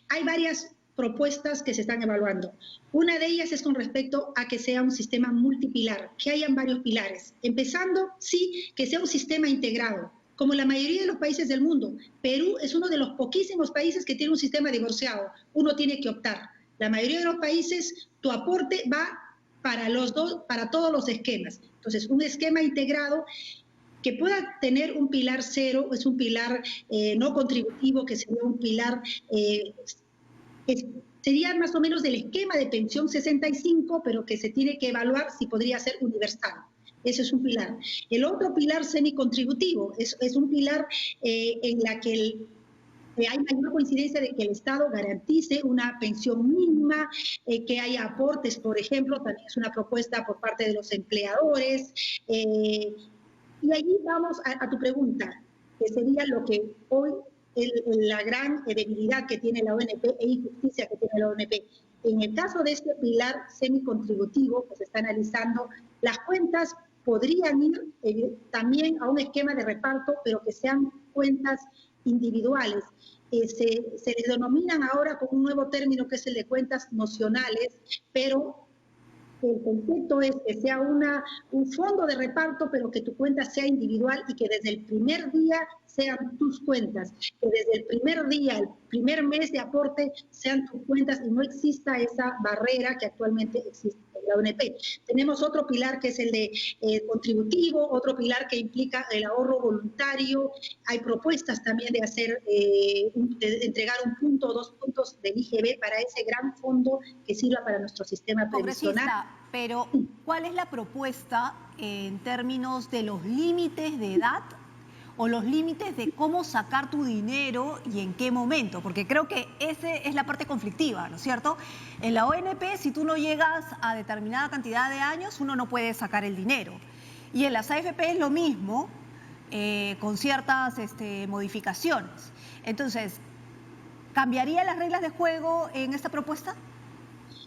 hay varias propuestas que se están evaluando. Una de ellas es con respecto a que sea un sistema multipilar, que hayan varios pilares. Empezando, sí, que sea un sistema integrado, como la mayoría de los países del mundo. Perú es uno de los poquísimos países que tiene un sistema divorciado. Uno tiene que optar. La mayoría de los países, tu aporte va para los dos, para todos los esquemas. Entonces, un esquema integrado que pueda tener un pilar cero, es un pilar no contributivo, que sería un pilar sería más o menos del esquema de pensión 65, pero que se tiene que evaluar si podría ser universal. Ese es un pilar. El otro pilar semicontributivo es un pilar en la que hay mayor coincidencia de que el Estado garantice una pensión mínima, que haya aportes, por ejemplo, también es una propuesta por parte de los empleadores. Y allí vamos a tu pregunta, que sería lo que hoy la gran debilidad que tiene la ONP e injusticia que tiene la ONP. En el caso de este pilar semicontributivo que se está analizando, las cuentas podrían ir también a un esquema de reparto, pero que sean cuentas individuales. Se les denominan ahora con un nuevo término que es el de cuentas nocionales, pero el concepto es que sea un fondo de reparto, pero que tu cuenta sea individual y que desde el primer día sean tus cuentas, que desde el primer día, el primer mes de aporte sean tus cuentas y no exista esa barrera que actualmente existe en la ONP. Tenemos otro pilar que es el de contributivo, otro pilar que implica el ahorro voluntario. Hay propuestas también de hacer, de entregar 1 punto o 2 puntos del IGB para ese gran fondo que sirva para nuestro sistema previsional. Pero ¿cuál es la propuesta en términos de los límites de edad o los límites de cómo sacar tu dinero y en qué momento? Porque creo que esa es la parte conflictiva, ¿no es cierto? En la ONP, si tú no llegas a determinada cantidad de años, uno no puede sacar el dinero. Y en las AFP es lo mismo, con ciertas modificaciones. Entonces, ¿cambiaría las reglas de juego en esta propuesta?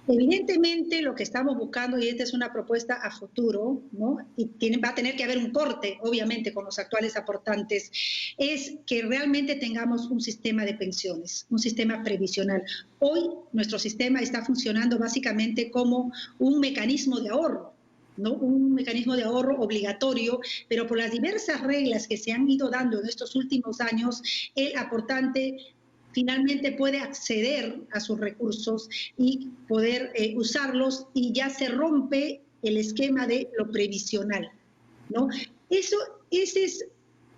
Evidentemente, lo que estamos buscando, y esta es una propuesta a futuro, ¿no? Y va a tener que haber un corte, obviamente, con los actuales aportantes, es que realmente tengamos un sistema de pensiones, un sistema previsional. Hoy nuestro sistema está funcionando básicamente como un mecanismo de ahorro, ¿no? Un mecanismo de ahorro obligatorio, pero por las diversas reglas que se han ido dando en estos últimos años, el aportante finalmente puede acceder a sus recursos y poder usarlos, y ya se rompe el esquema de lo previsional, ¿no? Ese es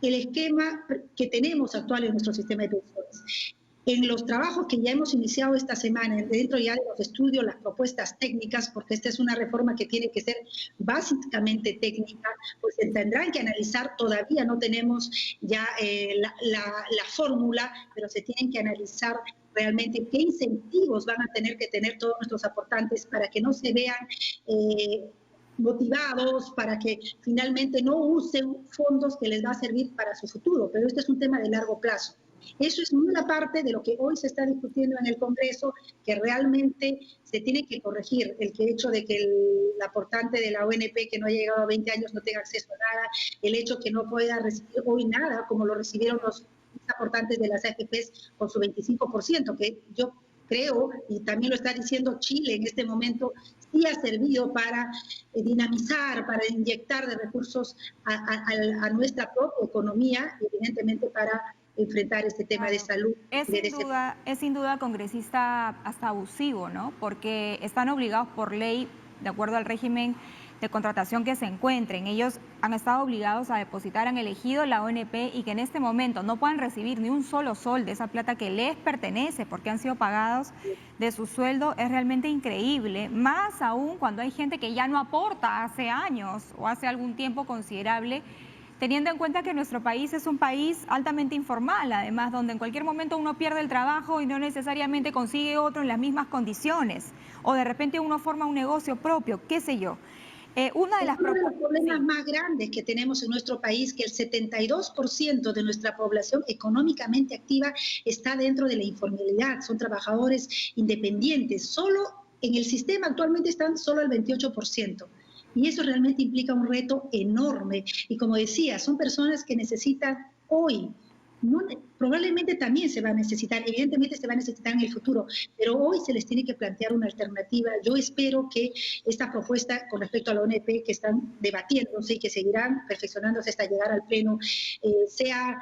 el esquema que tenemos actual en nuestro sistema de pensiones. En los trabajos que ya hemos iniciado esta semana, dentro ya de los estudios, las propuestas técnicas, porque esta es una reforma que tiene que ser básicamente técnica, pues se tendrán que analizar, todavía no tenemos ya la fórmula, pero se tienen que analizar realmente qué incentivos van a tener que tener todos nuestros aportantes para que no se vean motivados, para que finalmente no usen fondos que les va a servir para su futuro, pero este es un tema de largo plazo. Eso es una parte de lo que hoy se está discutiendo en el Congreso, que realmente se tiene que corregir. El hecho de que el aportante de la ONP que no haya llegado a 20 años no tenga acceso a nada, el hecho que no pueda recibir hoy nada, como lo recibieron los aportantes de las AFPs con su 25%, que yo creo, y también lo está diciendo Chile en este momento, sí ha servido para dinamizar, para inyectar de recursos a nuestra propia economía, evidentemente para enfrentar este tema de salud. Es sin duda, congresista, hasta abusivo, ¿no? Porque están obligados por ley, de acuerdo al régimen de contratación que se encuentren. Ellos han estado obligados a depositar, han elegido la ONP, y que en este momento no puedan recibir ni un solo sol de esa plata que les pertenece porque han sido pagados de su sueldo, es realmente increíble. Más aún cuando hay gente que ya no aporta hace años o hace algún tiempo considerable, teniendo en cuenta que nuestro país es un país altamente informal, además, donde en cualquier momento uno pierde el trabajo y no necesariamente consigue otro en las mismas condiciones, o de repente uno forma un negocio propio, qué sé yo. Uno de los problemas más grandes que tenemos en nuestro país, que el 72% de nuestra población económicamente activa está dentro de la informalidad, son trabajadores independientes. Solo en el sistema actualmente están solo el 28%. Y eso realmente implica un reto enorme. Y como decía, son personas que necesitan hoy, probablemente también se va a necesitar, evidentemente se va a necesitar en el futuro, pero hoy se les tiene que plantear una alternativa. Yo espero que esta propuesta con respecto a la ONP que están debatiéndose y que seguirán perfeccionándose hasta llegar al Pleno, sea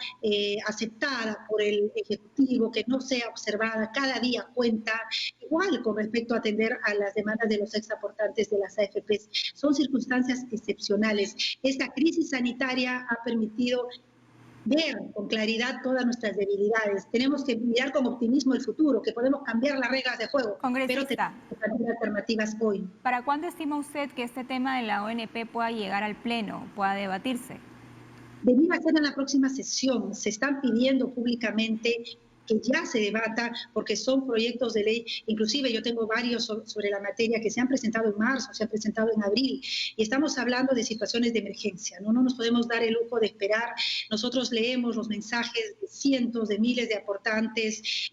aceptada por el Ejecutivo, que no sea observada, cada día cuenta, igual con respecto a atender a las demandas de los exaportantes de las AFPs. Son circunstancias excepcionales. Esta crisis sanitaria ha permitido ver con claridad todas nuestras debilidades. Tenemos que mirar con optimismo el futuro, que podemos cambiar las reglas de juego, pero tenemos que tener alternativas hoy. ¿Para cuándo estima usted que este tema de la ONP pueda llegar al Pleno, pueda debatirse? Debería ser en la próxima sesión. Se están pidiendo públicamente que ya se debata, porque son proyectos de ley, inclusive yo tengo varios sobre la materia que se han presentado en marzo, se han presentado en abril, y estamos hablando de situaciones de emergencia, no nos podemos dar el lujo de esperar. Nosotros leemos los mensajes de cientos de miles de aportantes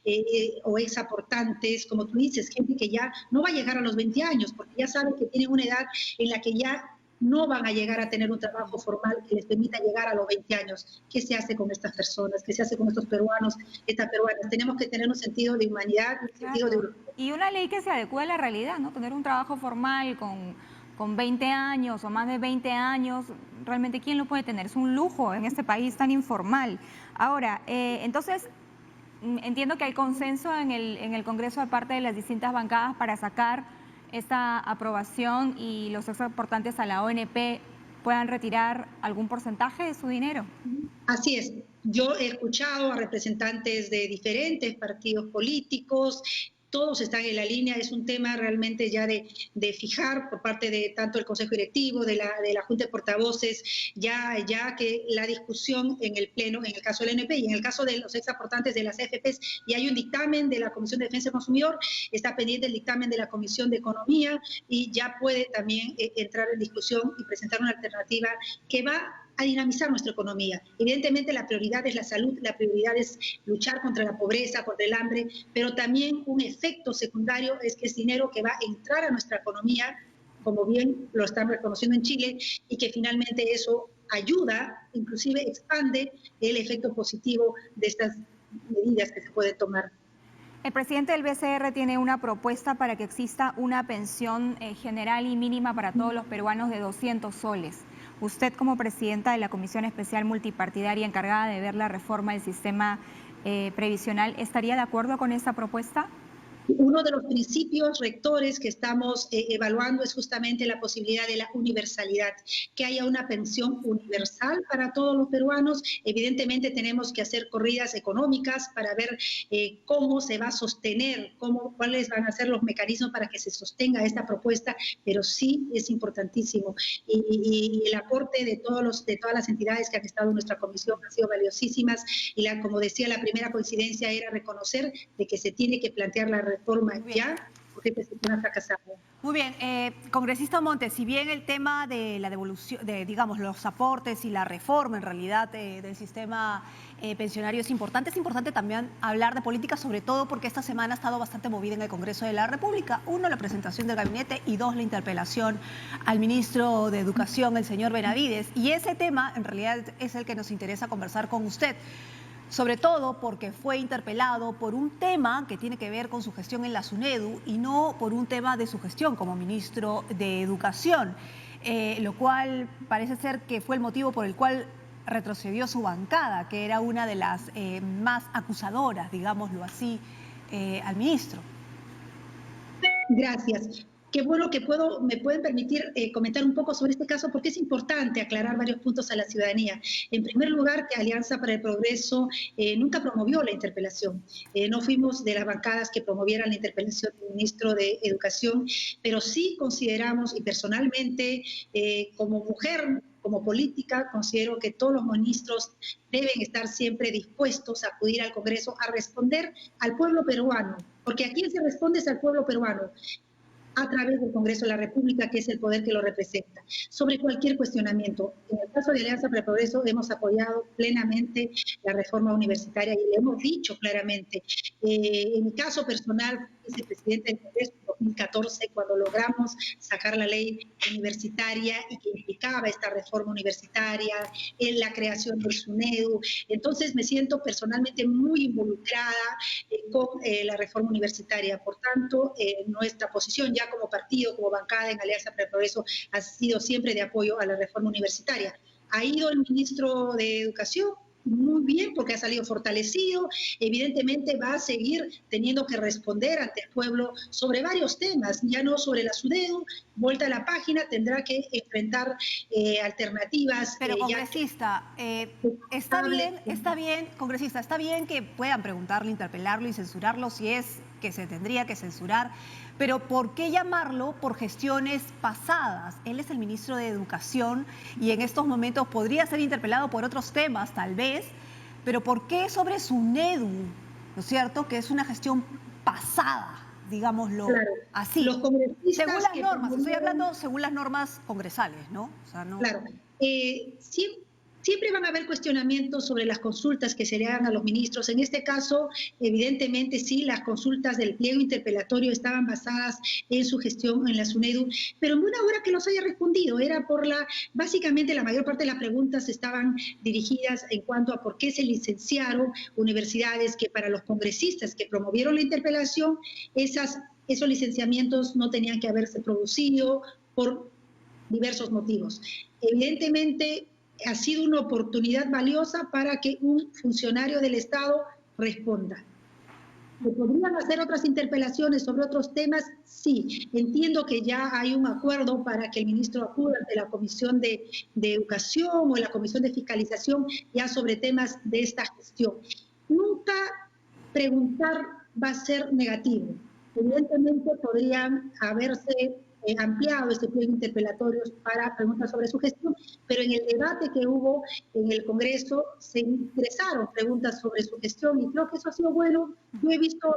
o exaportantes, como tú dices, gente que ya no va a llegar a los 20 años, porque ya saben que tienen una edad en la que ya no van a llegar a tener un trabajo formal que les permita llegar a los 20 años. ¿Qué se hace con estas personas? ¿Qué se hace con estos peruanos, estas peruanas? Tenemos que tener un sentido de humanidad, un sentido de urgencia. Y una ley que se adecue a la realidad, ¿no? Tener un trabajo formal con 20 años o más de 20 años, realmente ¿quién lo puede tener? Es un lujo en este país tan informal. Ahora, entonces, entiendo que hay consenso en el Congreso de parte de las distintas bancadas para sacar esta aprobación y los exaportantes a la ONP puedan retirar algún porcentaje de su dinero. Así es. Yo he escuchado a representantes de diferentes partidos políticos, todos están en la línea. Es un tema realmente ya de fijar por parte de tanto el Consejo Directivo, de la Junta de Portavoces, ya que la discusión en el Pleno, en el caso del ONP y en el caso de los exaportantes de las AFPs, y hay un dictamen de la Comisión de Defensa del Consumidor, está pendiente el dictamen de la Comisión de Economía, y ya puede también entrar en discusión y presentar una alternativa que va a dinamizar nuestra economía. Evidentemente la prioridad es la salud, la prioridad es luchar contra la pobreza, contra el hambre, pero también un efecto secundario es que es dinero que va a entrar a nuestra economía, como bien lo están reconociendo en Chile, y que finalmente eso ayuda, inclusive expande el efecto positivo de estas medidas que se pueden tomar. El presidente del BCR tiene una propuesta para que exista una pensión general y mínima para todos los peruanos de 200 soles. Usted, como presidenta de la Comisión Especial Multipartidaria encargada de ver la reforma del sistema previsional, ¿estaría de acuerdo con esta propuesta? Uno de los principios rectores que estamos evaluando es justamente la posibilidad de la universalidad, que haya una pensión universal para todos los peruanos. Evidentemente tenemos que hacer corridas económicas para ver cómo se va a sostener, cuáles van a ser los mecanismos para que se sostenga esta propuesta, pero sí es importantísimo. Y el aporte de todas las entidades que han estado en nuestra comisión ha sido valiosísimas y como decía, la primera coincidencia era reconocer de que se tiene que plantear la reforma ya, porque este sistema ha fracasado. Muy bien, congresista Montes, si bien el tema de la devolución, digamos, los aportes y la reforma en realidad del sistema pensionario es importante también hablar de política, sobre todo porque esta semana ha estado bastante movida en el Congreso de la República. Uno, la presentación del gabinete y dos, la interpelación al ministro de Educación, el señor Benavides. Y ese tema en realidad es el que nos interesa conversar con usted. Sobre todo porque fue interpelado por un tema que tiene que ver con su gestión en la SUNEDU y no por un tema de su gestión como ministro de Educación, lo cual parece ser que fue el motivo por el cual retrocedió su bancada, que era una de las más acusadoras, digámoslo así, al ministro. Gracias. Qué bueno que me pueden permitir comentar un poco sobre este caso porque es importante aclarar varios puntos a la ciudadanía. En primer lugar, que Alianza para el Progreso nunca promovió la interpelación. No fuimos de las bancadas que promovieran la interpelación del ministro de Educación, pero sí consideramos, y personalmente como mujer, como política, considero que todos los ministros deben estar siempre dispuestos a acudir al Congreso a responder al pueblo peruano, porque a quién se responde es al pueblo peruano, a través del Congreso de la República, que es el poder que lo representa, sobre cualquier cuestionamiento. En el caso de Alianza para el Progreso hemos apoyado plenamente la reforma universitaria y le hemos dicho claramente. En mi caso personal, vicepresidente del Congreso en 2014, cuando logramos sacar la ley universitaria y que implicaba esta reforma universitaria, en la creación del SUNEDU. Entonces me siento personalmente muy involucrada con la reforma universitaria. Por tanto, nuestra posición ya como partido, como bancada en Alianza para el Progreso, ha sido siempre de apoyo a la reforma universitaria. Ha ido el ministro de Educación, muy bien, porque ha salido fortalecido. Evidentemente va a seguir teniendo que responder ante el pueblo sobre varios temas, ya no sobre la SUNEDU. Vuelta a la página, tendrá que enfrentar alternativas. Pero congresista, está bien, congresista, está bien que puedan preguntarle, interpelarlo y censurarlo si es que se tendría que censurar, pero ¿por qué llamarlo por gestiones pasadas? Él es el ministro de Educación y en estos momentos podría ser interpelado por otros temas, tal vez, pero ¿por qué sobre SUNEDU? ¿No es cierto? Que es una gestión pasada, digámoslo así. Los congresistas según las normas, estoy hablando según las normas congresales, ¿no? O sea, no... Claro. Siempre van a haber cuestionamientos sobre las consultas que se le hagan a los ministros. En este caso, evidentemente sí, las consultas del pliego interpelatorio estaban basadas en su gestión en la SUNEDU, pero en buena hora que los haya respondido. Era básicamente la mayor parte de las preguntas estaban dirigidas en cuanto a por qué se licenciaron universidades que para los congresistas que promovieron la interpelación, esos licenciamientos no tenían que haberse producido por diversos motivos. Evidentemente, ha sido una oportunidad valiosa para que un funcionario del Estado responda. ¿Se podrían hacer otras interpelaciones sobre otros temas? Sí. Entiendo que ya hay un acuerdo para que el ministro acuda ante la Comisión de Educación o la Comisión de Fiscalización ya sobre temas de esta gestión. Nunca preguntar va a ser negativo. Evidentemente podrían haberse ampliado este pliego de interpelatorios para preguntas sobre su gestión, pero en el debate que hubo en el Congreso se ingresaron preguntas sobre su gestión y creo que eso ha sido bueno. Yo he visto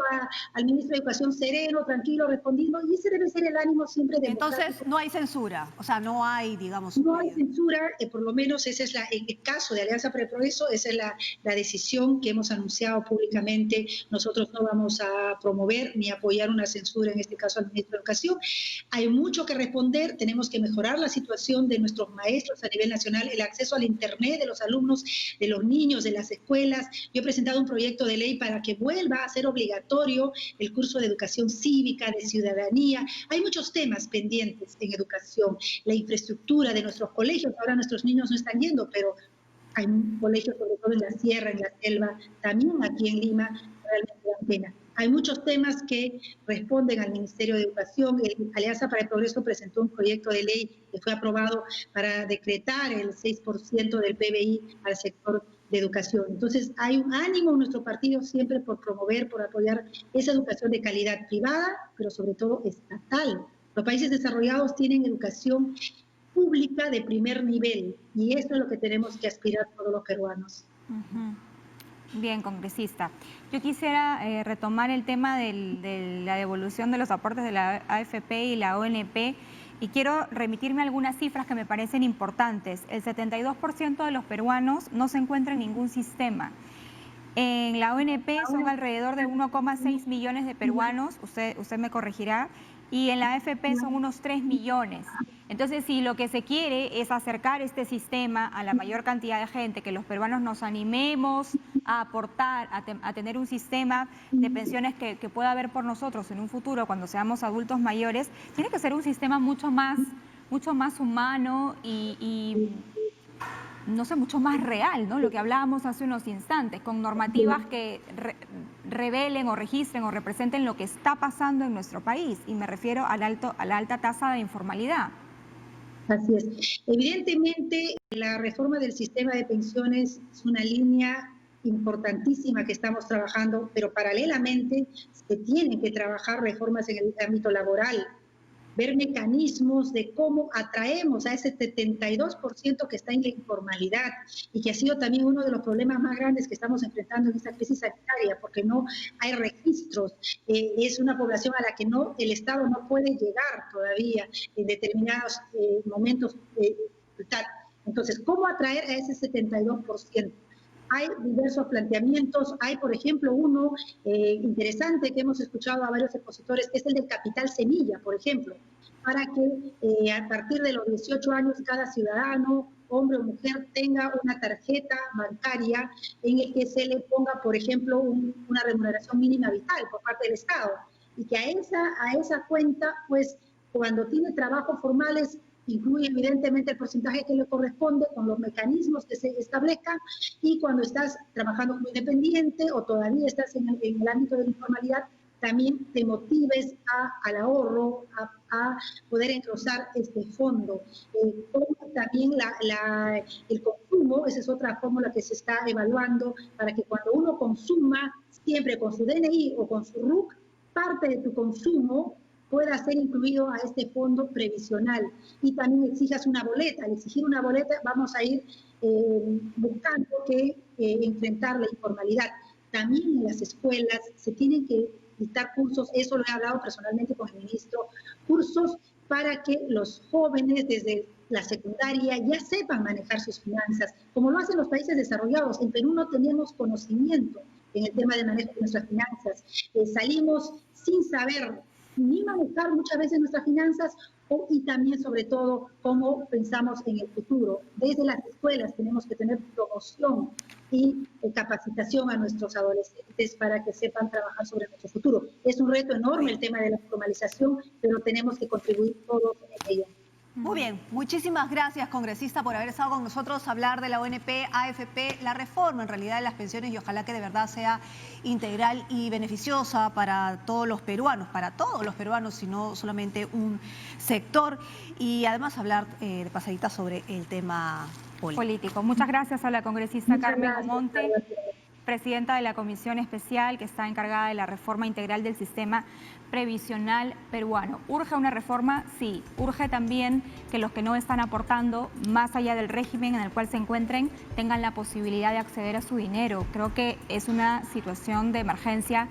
al ministro de Educación sereno, tranquilo, respondiendo, y ese debe ser el ánimo siempre de... Entonces, no hay censura, o sea, no hay, digamos... No hay censura, por lo menos esa es en el caso de Alianza para el Progreso, esa es la decisión que hemos anunciado públicamente. Nosotros no vamos a promover ni apoyar una censura, en este caso al ministro de Educación. Hay mucho que responder, tenemos que mejorar la situación de nuestros maestros a nivel nacional, el acceso al Internet de los alumnos, de los niños, de las escuelas. Yo he presentado un proyecto de ley para que vuelva a ser obligatorio el curso de educación cívica, de ciudadanía. Hay muchos temas pendientes en educación, la infraestructura de nuestros colegios. Ahora nuestros niños no están yendo, pero hay colegios, sobre todo en la sierra, en la selva, también aquí en Lima, realmente dan pena. Hay muchos temas que responden al Ministerio de Educación. Alianza para el Progreso presentó un proyecto de ley que fue aprobado para decretar el 6% del PBI al sector de educación. Entonces, hay un ánimo en nuestro partido siempre por promover, por apoyar esa educación de calidad privada, pero sobre todo estatal. Los países desarrollados tienen educación pública de primer nivel y eso es lo que tenemos que aspirar todos los peruanos. Bien, congresista. Yo quisiera retomar el tema de la devolución de los aportes de la AFP y la ONP y quiero remitirme a algunas cifras que me parecen importantes. El 72% de los peruanos no se encuentra en ningún sistema. En la ONP son alrededor de 1,6 millones de peruanos, usted me corregirá, y en la AFP son unos 3 millones. Entonces, si lo que se quiere es acercar este sistema a la mayor cantidad de gente, que los peruanos nos animemos a aportar, a tener un sistema de pensiones que pueda haber por nosotros en un futuro cuando seamos adultos mayores, tiene que ser un sistema mucho más humano y no sé, mucho más real, ¿no? Lo que hablábamos hace unos instantes, con normativas que revelen o registren o representen lo que está pasando en nuestro país. Y me refiero a la alta tasa de informalidad. Así es. Evidentemente, la reforma del sistema de pensiones es una línea importantísima que estamos trabajando, pero paralelamente se tienen que trabajar reformas en el ámbito laboral, ver mecanismos de cómo atraemos a ese 72% que está en la informalidad y que ha sido también uno de los problemas más grandes que estamos enfrentando en esta crisis sanitaria, porque no hay registros. Es una población a la que el Estado no puede llegar todavía en determinados momentos de dificultad. Entonces, ¿cómo atraer a ese 72%? Hay diversos planteamientos, hay por ejemplo uno interesante que hemos escuchado a varios expositores, que es el del capital semilla, por ejemplo, para que a partir de los 18 años cada ciudadano, hombre o mujer, tenga una tarjeta bancaria en el que se le ponga, por ejemplo, una remuneración mínima vital por parte del Estado, y que a esa cuenta, pues cuando tiene trabajos formales, incluye evidentemente el porcentaje que le corresponde con los mecanismos que se establezcan, y cuando estás trabajando como independiente o todavía estás en el ámbito de la informalidad, también te motives al ahorro, a poder engrosar este fondo. También el consumo, esa es otra fórmula que se está evaluando, para que cuando uno consuma, siempre con su DNI o con su RUC, parte de tu consumo pueda ser incluido a este fondo previsional. Y también exijas una boleta. Al exigir una boleta vamos a ir buscando que enfrentar la informalidad. También en las escuelas se tienen que dictar cursos, eso lo he hablado personalmente con el ministro, cursos para que los jóvenes desde la secundaria ya sepan manejar sus finanzas, como lo hacen los países desarrollados. En Perú no tenemos conocimiento en el tema de manejo de nuestras finanzas. Salimos sin saber ni manejar muchas veces nuestras finanzas y también, sobre todo, cómo pensamos en el futuro. Desde las escuelas tenemos que tener promoción y capacitación a nuestros adolescentes para que sepan trabajar sobre nuestro futuro. Es un reto enorme el tema de la formalización, pero tenemos que contribuir todos en ello. Muy bien, muchísimas gracias, congresista, por haber estado con nosotros a hablar de la ONP, AFP, la reforma en realidad de las pensiones, y ojalá que de verdad sea integral y beneficiosa para todos los peruanos, y no solamente un sector, y además hablar de pasadita sobre el tema político. Muchas gracias a la congresista Carmen Omonte. presidenta de la comisión especial que está encargada de la reforma integral del sistema previsional peruano. ¿Urge una reforma? Sí. Urge también que los que no están aportando, más allá del régimen en el cual se encuentren, tengan la posibilidad de acceder a su dinero. Creo que es una situación de emergencia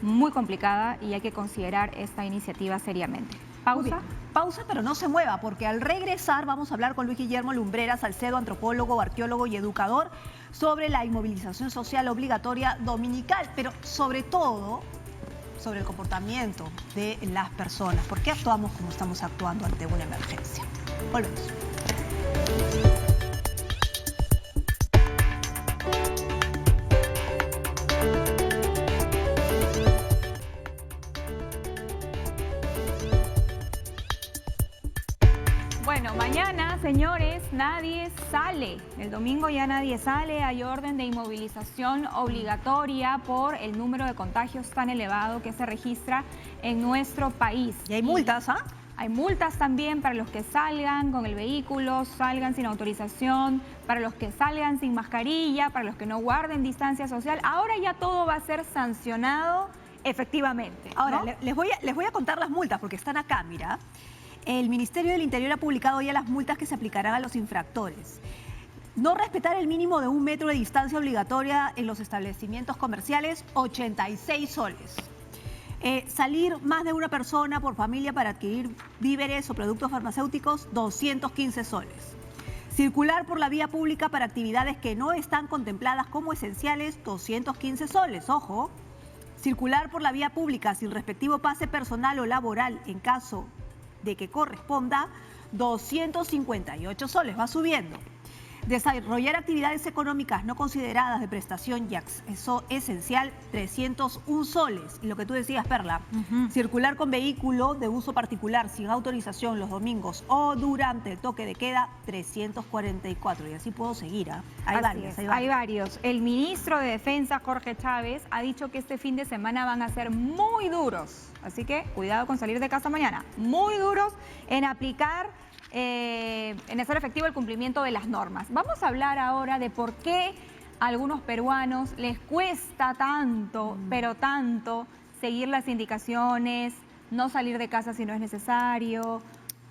muy complicada y hay que considerar esta iniciativa seriamente. Pausa. Pausa, pero no se mueva, porque al regresar vamos a hablar con Luis Guillermo Lumbreras Salcedo, antropólogo, arqueólogo y educador, sobre la inmovilización social obligatoria dominical, pero sobre todo sobre el comportamiento de las personas. ¿Por qué actuamos como estamos actuando ante una emergencia? Volvemos. Bueno, mañana, señores, nadie sale. El domingo ya nadie sale. Hay orden de inmovilización obligatoria por el número de contagios tan elevado que se registra en nuestro país. Y hay multas, ¿ah? Hay multas también para los que salgan con el vehículo, salgan sin autorización, para los que salgan sin mascarilla, para los que no guarden distancia social. Ahora ya todo va a ser sancionado efectivamente, ¿no? Ahora, les voy a contar las multas porque están acá, mira. El Ministerio del Interior ha publicado ya las multas que se aplicarán a los infractores. No respetar el mínimo de 1 metro de distancia obligatoria en los establecimientos comerciales, 86 soles. Salir más de una persona por familia para adquirir víveres o productos farmacéuticos, 215 soles. Circular por la vía pública para actividades que no están contempladas como esenciales, 215 soles, ojo. Circular por la vía pública sin respectivo pase personal o laboral en caso de que corresponda, 258 soles, va subiendo. Desarrollar actividades económicas no consideradas de prestación y acceso esencial, 301 soles. Y lo que tú decías, Perla, circular con vehículo de uso particular sin autorización los domingos o durante el toque de queda, 344. Y así puedo seguir, ¿ah? Hay varios. El ministro de Defensa, Jorge Chávez, ha dicho que este fin de semana van a ser muy duros. Así que cuidado con salir de casa mañana. Muy duros en aplicar, en hacer efectivo el cumplimiento de las normas. Vamos a hablar ahora de por qué a algunos peruanos les cuesta tanto, pero tanto, seguir las indicaciones, no salir de casa si no es necesario.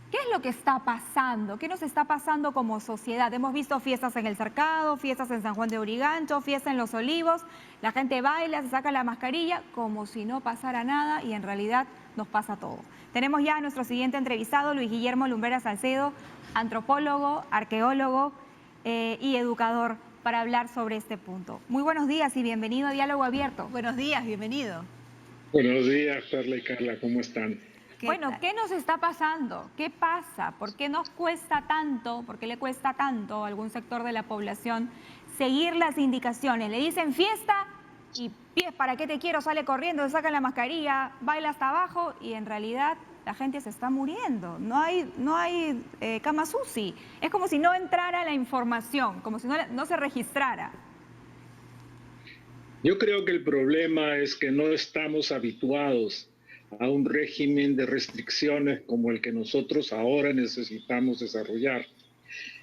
¿Qué es lo que está pasando? ¿Qué nos está pasando como sociedad? Hemos visto fiestas en el Cercado, fiestas en San Juan de Urigancho, fiestas en Los Olivos. La gente baila, se saca la mascarilla como si no pasara nada y en realidad nos pasa todo. Tenemos ya a nuestro siguiente entrevistado, Luis Guillermo Lumbreras Salcedo, antropólogo, arqueólogo y educador, para hablar sobre este punto. Muy buenos días y bienvenido a Diálogo Abierto. Buenos días, bienvenido. Buenos días, Perla y Carla, ¿cómo están? Bueno, ¿qué nos está pasando? ¿Qué pasa? ¿Por qué nos cuesta tanto? ¿Por qué le cuesta tanto a algún sector de la población seguir las indicaciones? Le dicen fiesta y pies, ¿para qué te quiero? Sale corriendo, se saca la mascarilla, baila hasta abajo y en realidad la gente se está muriendo. No hay camas UCI. Es como si no entrara la información, como si no se registrara. Yo creo que el problema es que no estamos habituados a un régimen de restricciones como el que nosotros ahora necesitamos desarrollar.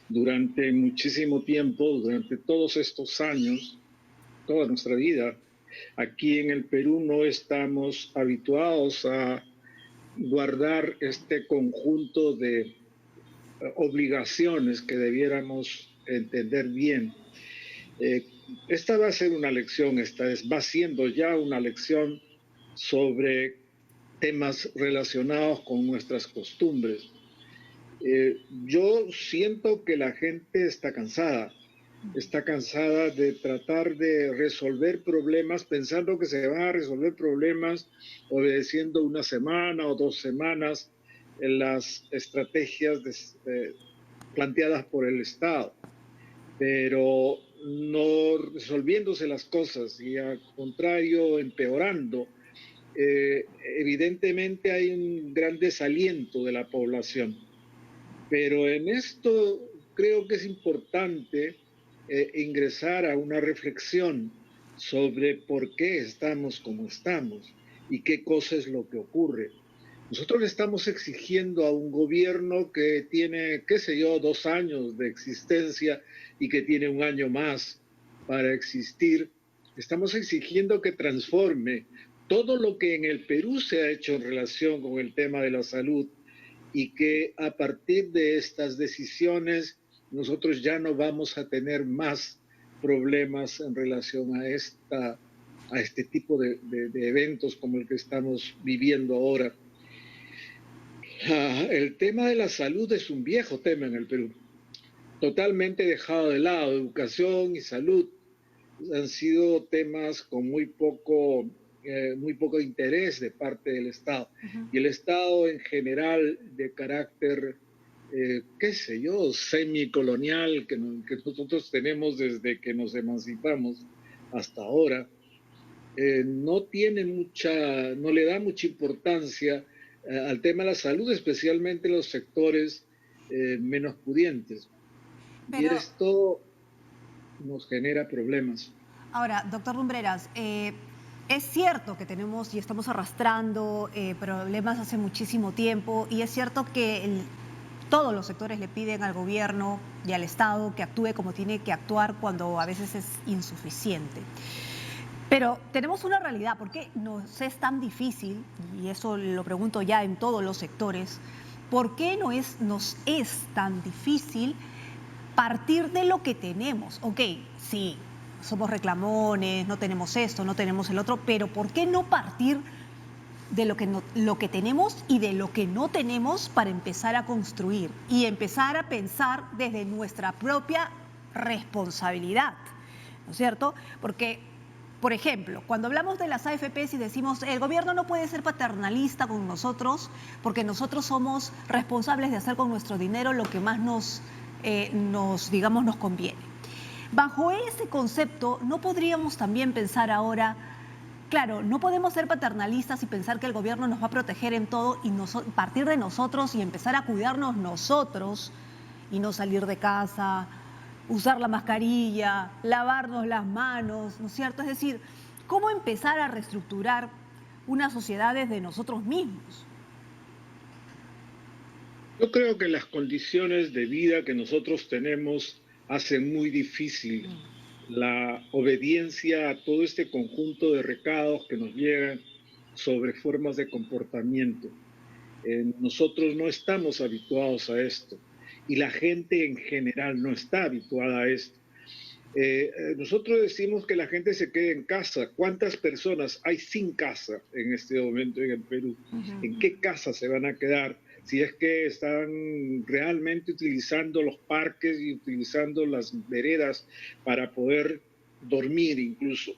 Durante muchísimo tiempo, durante todos estos años, toda nuestra vida, aquí en el Perú no estamos habituados a guardar este conjunto de obligaciones que debiéramos entender bien. Esta va a ser una lección, va siendo ya una lección sobre temas relacionados con nuestras costumbres. Yo siento que la gente está cansada de tratar de resolver problemas pensando que se van a resolver problemas obedeciendo una semana o 2 semanas en las estrategias planteadas por el Estado, pero no resolviéndose las cosas y al contrario empeorando. Evidentemente hay un gran desaliento de la población, pero en esto creo que es importante ingresar a una reflexión sobre por qué estamos como estamos y qué cosa es lo que ocurre. Nosotros le estamos exigiendo a un gobierno que tiene, qué sé yo, 2 años de existencia y que tiene 1 año más para existir, Estamos exigiendo que transforme todo lo que en el Perú se ha hecho en relación con el tema de la salud y que a partir de estas decisiones nosotros ya no vamos a tener más problemas en relación a este tipo de eventos como el que estamos viviendo ahora. El tema de la salud es un viejo tema en el Perú, totalmente dejado de lado. Educación y salud han sido temas con muy poco interés de parte del Estado. Y el Estado en general, de carácter, qué sé yo, semicolonial, que nosotros tenemos desde que nos emancipamos hasta ahora, no le da mucha importancia al tema de la salud, especialmente los sectores menos pudientes. Pero, y esto nos genera problemas. ahora, doctor Lumbreras, es cierto que tenemos y estamos arrastrando problemas hace muchísimo tiempo, y es cierto que todos los sectores le piden al gobierno y al Estado que actúe como tiene que actuar cuando a veces es insuficiente. Pero tenemos una realidad. ¿Por qué nos es tan difícil? Y eso lo pregunto ya en todos los sectores. ¿Por qué nos es tan difícil partir de lo que tenemos? Ok, sí, somos reclamones, no tenemos esto, no tenemos el otro, pero ¿por qué no partir de lo que tenemos y de lo que no tenemos para empezar a construir y empezar a pensar desde nuestra propia responsabilidad? ¿No es cierto? Porque, por ejemplo, cuando hablamos de las AFPs y decimos el gobierno no puede ser paternalista con nosotros porque nosotros somos responsables de hacer con nuestro dinero lo que más nos conviene. Bajo ese concepto, ¿no podríamos también pensar ahora, claro, no podemos ser paternalistas y pensar que el gobierno nos va a proteger en todo y partir de nosotros y empezar a cuidarnos nosotros y no salir de casa, usar la mascarilla, lavarnos las manos, ¿no es cierto? Es decir, ¿cómo empezar a reestructurar una sociedad desde nosotros mismos? Yo creo que las condiciones de vida que nosotros tenemos hacen muy difícil la obediencia a todo este conjunto de recados que nos llegan sobre formas de comportamiento. Nosotros no estamos habituados a esto y la gente en general no está habituada a esto. Nosotros decimos que la gente se quede en casa. ¿Cuántas personas hay sin casa en este momento en el Perú? ¿En qué casa se van a quedar? Si es que están realmente utilizando los parques y utilizando las veredas para poder dormir incluso.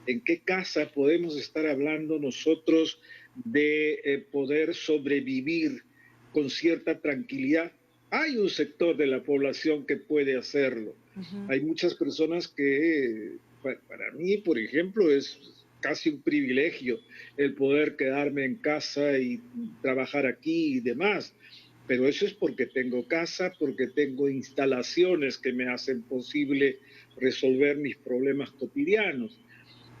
¿En qué casa podemos estar hablando nosotros de poder sobrevivir con cierta tranquilidad? Hay un sector de la población que puede hacerlo. Hay muchas personas que, para mí, por ejemplo, es casi un privilegio el poder quedarme en casa y trabajar aquí y demás. Pero eso es porque tengo casa, porque tengo instalaciones que me hacen posible resolver mis problemas cotidianos.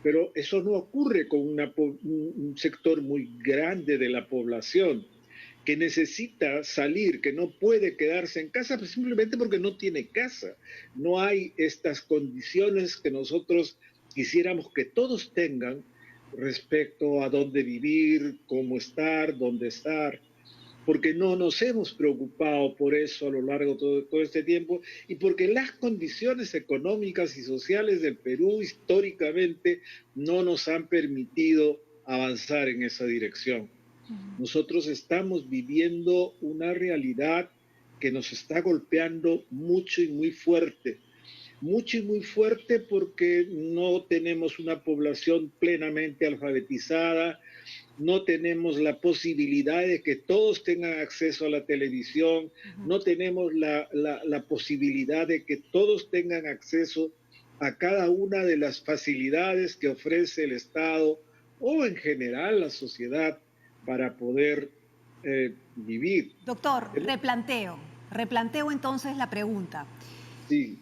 Pero eso no ocurre con un sector muy grande de la población que necesita salir, que no puede quedarse en casa pues simplemente porque no tiene casa. No hay estas condiciones que nosotros quisiéramos que todos tengan respecto a dónde vivir, cómo estar, dónde estar, porque no nos hemos preocupado por eso a lo largo de todo este tiempo y porque las condiciones económicas y sociales del Perú históricamente no nos han permitido avanzar en esa dirección. Nosotros estamos viviendo una realidad que nos está golpeando mucho y muy fuerte. Mucho y muy fuerte porque no tenemos una población plenamente alfabetizada, no tenemos la posibilidad de que todos tengan acceso a la televisión, no tenemos la posibilidad de que todos tengan acceso a cada una de las facilidades que ofrece el Estado o en general la sociedad para poder vivir. Doctor, replanteo entonces la pregunta. Sí.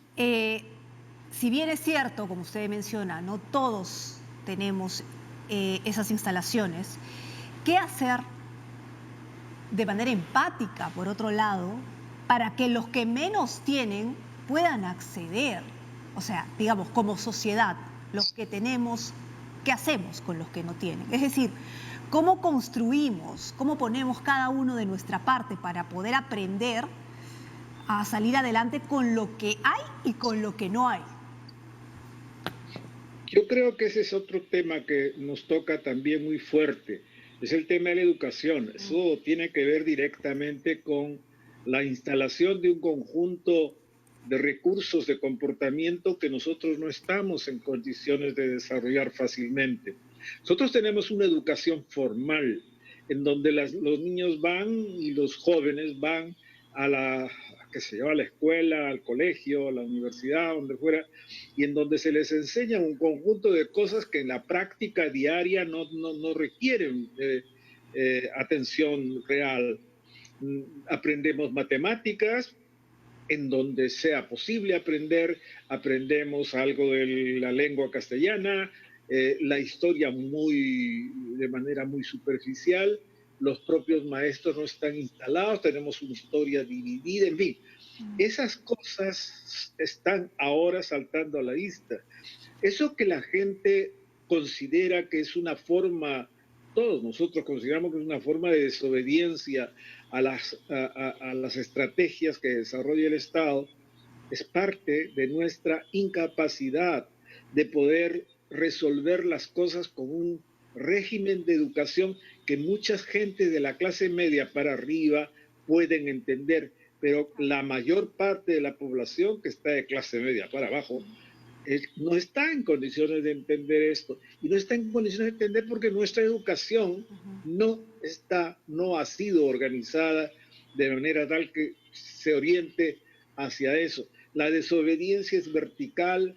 Si bien es cierto, como usted menciona, no todos tenemos esas instalaciones, ¿qué hacer de manera empática, por otro lado, para que los que menos tienen puedan acceder? O sea, digamos, como sociedad, los que tenemos, ¿qué hacemos con los que no tienen? Es decir, ¿cómo construimos, cómo ponemos cada uno de nuestra parte para poder aprender a salir adelante con lo que hay y con lo que no hay? Yo creo que ese es otro tema que nos toca también muy fuerte. Es el tema de la educación. Eso tiene que ver directamente con la instalación de un conjunto de recursos de comportamiento que nosotros no estamos en condiciones de desarrollar fácilmente. Nosotros tenemos una educación formal en donde los niños van y los jóvenes van a a la escuela, al colegio, a la universidad, donde fuera, y en donde se les enseña un conjunto de cosas que en la práctica diaria no requieren atención real. Aprendemos matemáticas, en donde sea posible aprender, aprendemos algo de la lengua castellana, la historia de manera muy superficial, los propios maestros no están instalados, tenemos una historia dividida, en fin. Esas cosas están ahora saltando a la vista. Eso que la gente considera que es una forma, todos nosotros consideramos que es una forma de desobediencia a las estrategias que desarrolla el Estado, es parte de nuestra incapacidad de poder resolver las cosas con un régimen de educación que mucha gente de la clase media para arriba pueden entender, pero la mayor parte de la población que está de clase media para abajo no está en condiciones de entender esto, y no está en condiciones de entender porque nuestra educación no ha sido organizada de manera tal que se oriente hacia eso. La desobediencia es vertical,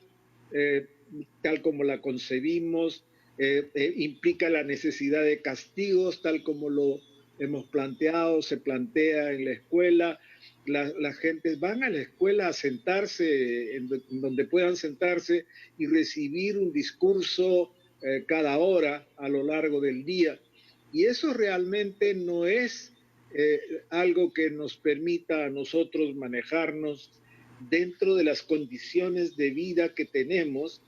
tal como la concebimos, implica la necesidad de castigos, tal como lo hemos planteado, se plantea en la escuela. Las gentes van a la escuela a sentarse en donde puedan sentarse y recibir un discurso cada hora a lo largo del día. Y eso realmente no es algo que nos permita a nosotros manejarnos dentro de las condiciones de vida que tenemos,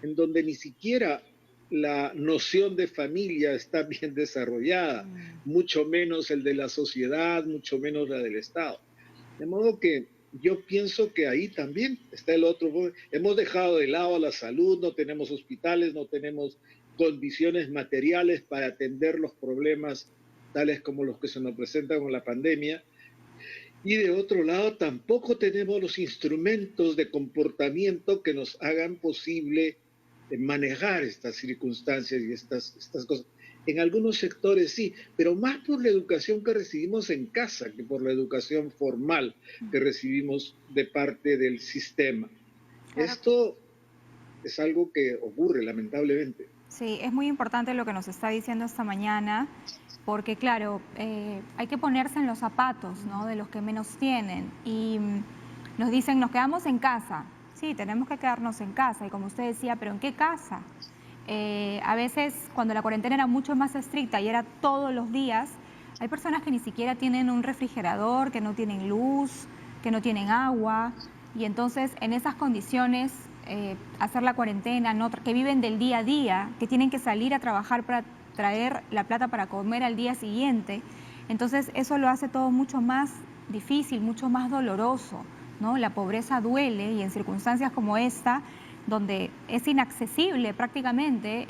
en donde ni siquiera la noción de familia está bien desarrollada, mucho menos el de la sociedad, mucho menos la del Estado. De modo que yo pienso que ahí también está el otro. Hemos dejado de lado la salud, no tenemos hospitales, no tenemos condiciones materiales para atender los problemas tales como los que se nos presentan con la pandemia. Y de otro lado, tampoco tenemos los instrumentos de comportamiento que nos hagan posible manejar estas circunstancias y estas cosas. En algunos sectores sí, pero más por la educación que recibimos en casa que por la educación formal que recibimos de parte del sistema. Claro. Esto es algo que ocurre, lamentablemente. Sí, es muy importante lo que nos está diciendo esta mañana, porque claro, hay que ponerse en los zapatos, ¿no?, de los que menos tienen. Y nos dicen, nos quedamos en casa. Sí, tenemos que quedarnos en casa. Y como usted decía, ¿pero en qué casa? A veces, cuando la cuarentena era mucho más estricta y era todos los días, hay personas que ni siquiera tienen un refrigerador, que no tienen luz, que no tienen agua. Y entonces, en esas condiciones, hacer la cuarentena, que viven del día a día, que tienen que salir a trabajar para traer la plata para comer al día siguiente. Entonces, eso lo hace todo mucho más difícil, mucho más doloroso, ¿no? La pobreza duele, y en circunstancias como esta, donde es inaccesible prácticamente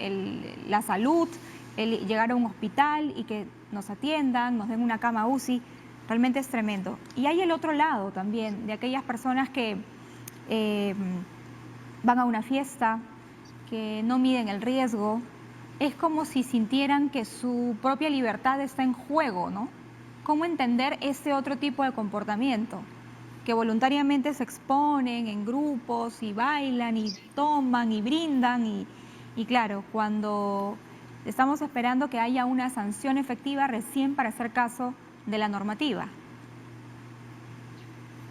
la salud, el llegar a un hospital y que nos atiendan, nos den una cama UCI, realmente es tremendo. Y hay el otro lado también, de aquellas personas que van a una fiesta, que no miden el riesgo. Es como si sintieran que su propia libertad está en juego, ¿no? ¿Cómo entender ese otro tipo de comportamiento? Que voluntariamente se exponen en grupos y bailan y toman y brindan y claro, cuando estamos esperando que haya una sanción efectiva recién para hacer caso de la normativa.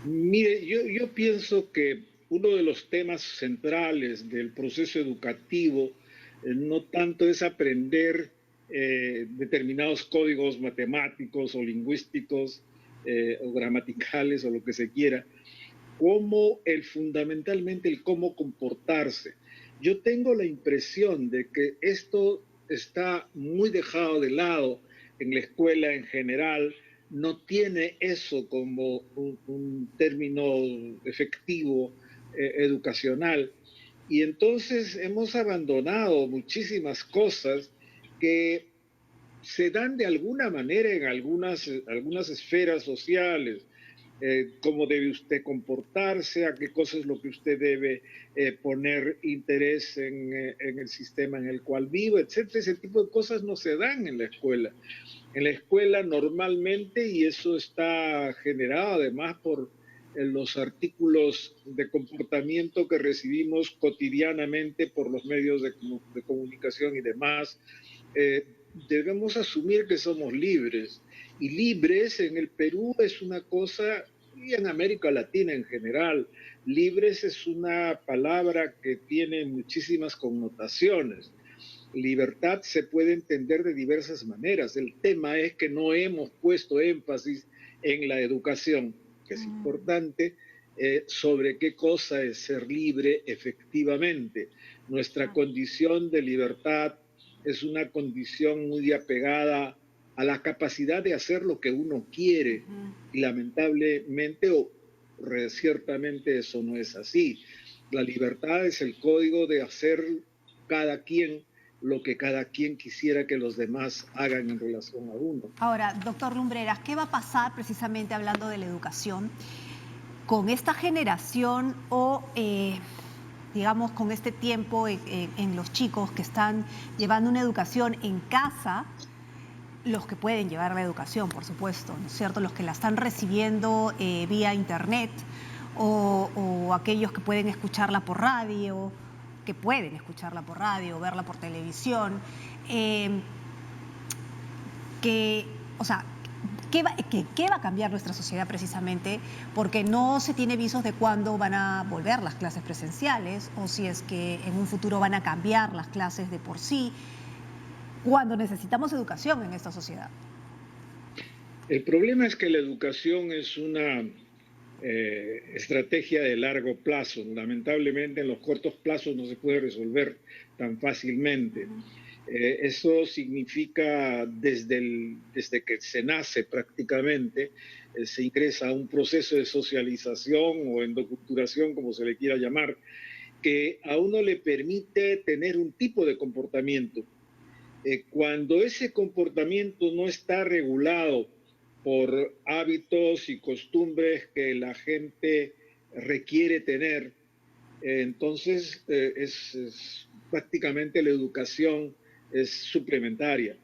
Mire, yo pienso que uno de los temas centrales del proceso educativo no tanto es aprender determinados códigos matemáticos o lingüísticos o gramaticales o lo que se quiera, como fundamentalmente el cómo comportarse. Yo tengo la impresión de que esto está muy dejado de lado en la escuela en general, no tiene eso como un término efectivo educacional. Y entonces hemos abandonado muchísimas cosas que se dan de alguna manera en algunas esferas sociales. Cómo debe usted comportarse, a qué cosa es lo que usted debe poner interés en el sistema en el cual vive, etcétera. Ese tipo de cosas no se dan en la escuela. En la escuela normalmente, y eso está generado además por los artículos de comportamiento que recibimos cotidianamente por los medios de comunicación y demás, eh, debemos asumir que somos libres. Y libres en el Perú es una cosa, y en América Latina en general, libres es una palabra que tiene muchísimas connotaciones. Libertad se puede entender de diversas maneras. El tema es que no hemos puesto énfasis en la educación, que es importante, sobre qué cosa es ser libre efectivamente. Nuestra condición de libertad es una condición muy apegada a la capacidad de hacer lo que uno quiere. Y lamentablemente o ciertamente eso no es así. La libertad es el código de hacer cada quien lo que cada quien quisiera que los demás hagan en relación a uno. Ahora, doctor Lumbreras, ¿qué va a pasar precisamente hablando de la educación con esta generación o, digamos, con este tiempo en los chicos que están llevando una educación en casa? Los que pueden llevar la educación, por supuesto, ¿no es cierto? Los que la están recibiendo vía internet o aquellos que pueden escucharla por radio, verla por televisión. O sea, ¿qué va a cambiar nuestra sociedad precisamente? Porque no se tiene visos de cuándo van a volver las clases presenciales o si es que en un futuro van a cambiar las clases de por sí, cuando necesitamos educación en esta sociedad. El problema es que la educación es una estrategia de largo plazo. Lamentablemente en los cortos plazos no se puede resolver tan fácilmente. Eso significa desde que se nace prácticamente, se ingresa a un proceso de socialización o endoculturación, como se le quiera llamar, que a uno le permite tener un tipo de comportamiento. Cuando ese comportamiento no está regulado por hábitos y costumbres que la gente requiere tener, entonces prácticamente la educación es suplementaria.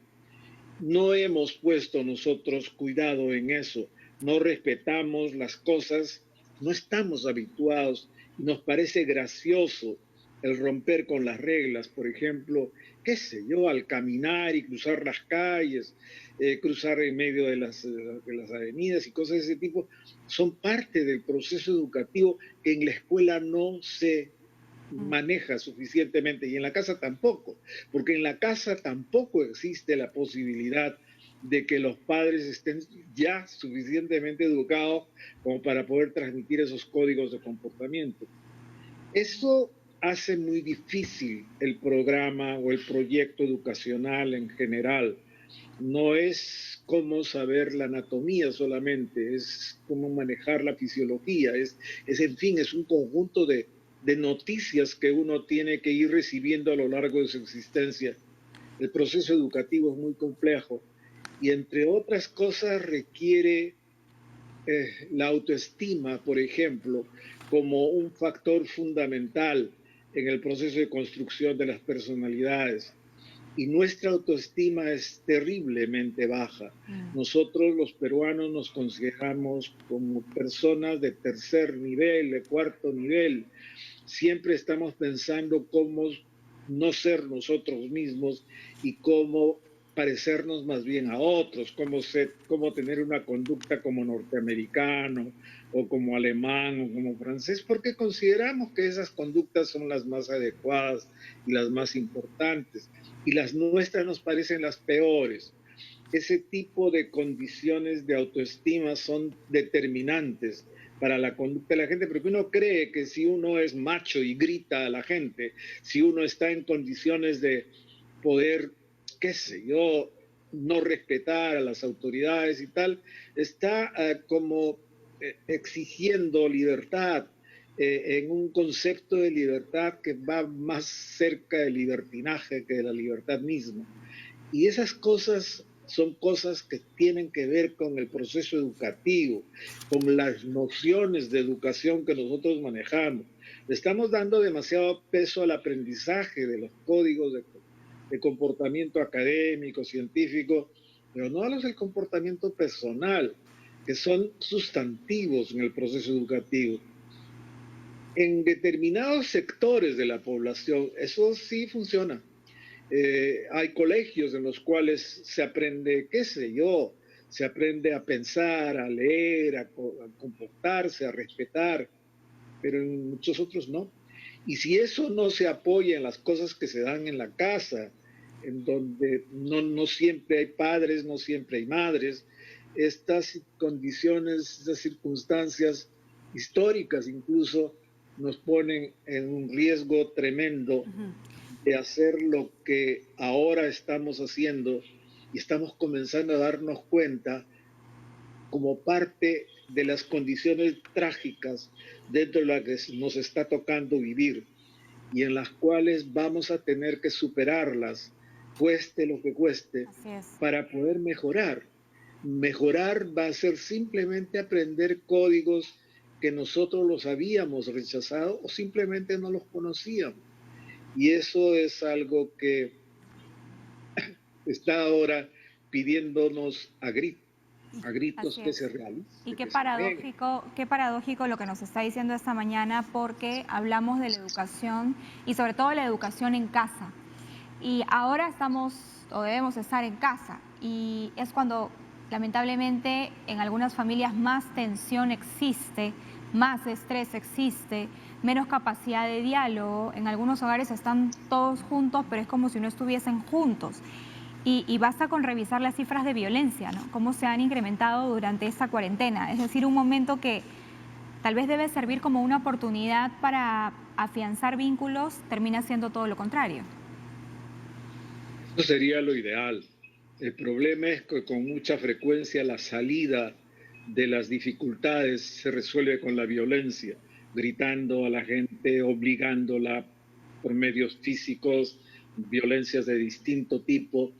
No hemos puesto nosotros cuidado en eso, no respetamos las cosas, no estamos habituados y nos parece gracioso el romper con las reglas, por ejemplo, qué sé yo, al caminar y cruzar las calles, cruzar en medio de las avenidas y cosas de ese tipo, son parte del proceso educativo que en la escuela no se maneja suficientemente y en la casa tampoco, porque en la casa tampoco existe la posibilidad de que los padres estén ya suficientemente educados como para poder transmitir esos códigos de comportamiento. Eso hace muy difícil el programa o el proyecto educacional en general. No es cómo saber la anatomía solamente, es cómo manejar la fisiología, en fin, es un conjunto de noticias que uno tiene que ir recibiendo a lo largo de su existencia. El proceso educativo es muy complejo y entre otras cosas requiere la autoestima, por ejemplo, como un factor fundamental en el proceso de construcción de las personalidades. Y nuestra autoestima es terriblemente baja. Nosotros los peruanos nos consideramos como personas de tercer nivel, de cuarto nivel. Siempre estamos pensando cómo no ser nosotros mismos y cómo parecernos más bien a otros, cómo tener una conducta como norteamericano o como alemán o como francés, porque consideramos que esas conductas son las más adecuadas y las más importantes, y las nuestras nos parecen las peores. ese tipo de condiciones de autoestima son determinantes para la conducta de la gente, porque uno cree que si uno es macho y grita a la gente, si uno está en condiciones de poder, qué sé yo, no respetar a las autoridades y tal, está como exigiendo libertad, en un concepto de libertad que va más cerca del libertinaje que de la libertad misma. Y esas cosas son cosas que tienen que ver con el proceso educativo, con las nociones de educación que nosotros manejamos. Le estamos dando demasiado peso al aprendizaje de los códigos de comportamiento académico, científico, pero no a los del comportamiento personal, que son sustantivos en el proceso educativo. En determinados sectores de la población eso sí funciona. Hay colegios en los cuales se aprende, qué sé yo, se aprende a pensar, a leer, a comportarse, a respetar, pero en muchos otros no. Y si eso no se apoya en las cosas que se dan en la casa, en donde no siempre hay padres, no siempre hay madres, estas condiciones, estas circunstancias históricas incluso nos ponen en un riesgo tremendo de hacer lo que ahora estamos haciendo y estamos comenzando a darnos cuenta como parte de las condiciones trágicas dentro de las que nos está tocando vivir y en las cuales vamos a tener que superarlas, cueste lo que cueste, para poder mejorar. Mejorar va a ser simplemente aprender códigos que nosotros los habíamos rechazado o simplemente no los conocíamos. Y eso es algo que está ahora pidiéndonos a gritos que se realicen. Y qué paradójico lo que nos está diciendo esta mañana, porque hablamos de la educación y sobre todo la educación en casa. Y ahora estamos o debemos estar en casa, y es cuando lamentablemente en algunas familias más tensión existe, más estrés existe, menos capacidad de diálogo. En algunos hogares están todos juntos, pero es como si no estuviesen juntos. Y basta con revisar las cifras de violencia, ¿no? Cómo se han incrementado durante esta cuarentena. Es decir, un momento que tal vez debe servir como una oportunidad para afianzar vínculos, termina siendo todo lo contrario. Eso sería lo ideal. El problema es que con mucha frecuencia la salida de las dificultades se resuelve con la violencia, gritando a la gente, obligándola por medios físicos, violencias de distinto tipo.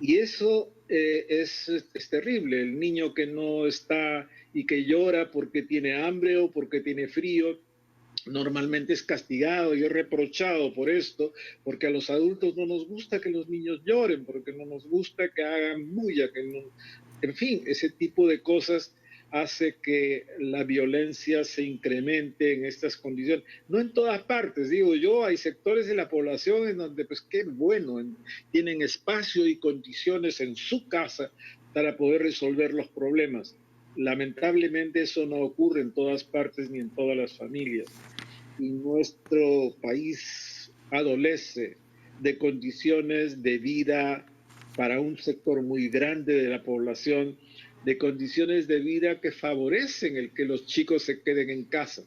Y eso es terrible. El niño que no está y que llora porque tiene hambre o porque tiene frío, normalmente es castigado y es reprochado por esto, porque a los adultos no nos gusta que los niños lloren, porque no nos gusta que hagan bulla, que no, en fin, ese tipo de cosas hace que la violencia se incremente en estas condiciones. No en todas partes, digo yo, hay sectores de la población en donde, pues qué bueno, tienen espacio y condiciones en su casa para poder resolver los problemas. Lamentablemente eso no ocurre en todas partes ni en todas las familias. Y nuestro país adolece de condiciones de vida para un sector muy grande de la población, de condiciones de vida que favorecen el que los chicos se queden en casa.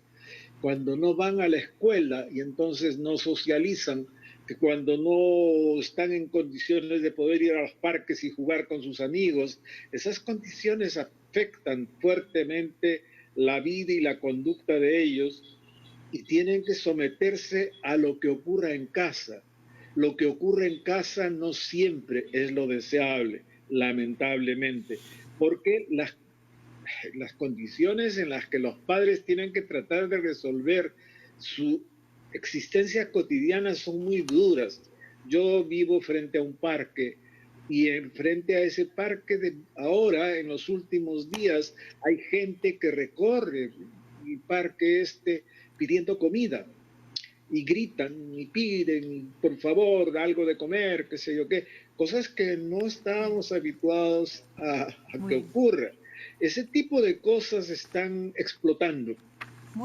Cuando no van a la escuela y entonces no socializan, que cuando no están en condiciones de poder ir a los parques y jugar con sus amigos, esas condiciones afectan fuertemente la vida y la conducta de ellos y tienen que someterse a lo que ocurra en casa. Lo que ocurre en casa no siempre es lo deseable, lamentablemente, porque las condiciones en las que los padres tienen que tratar de resolver su existencia cotidiana son muy duras. Yo vivo frente a un parque y frente a ese parque ahora, en los últimos días, hay gente que recorre el parque pidiendo comida y gritan y piden, por favor, algo de comer, qué sé yo qué, cosas que no estábamos habituados a que ocurra. Ese tipo de cosas están explotando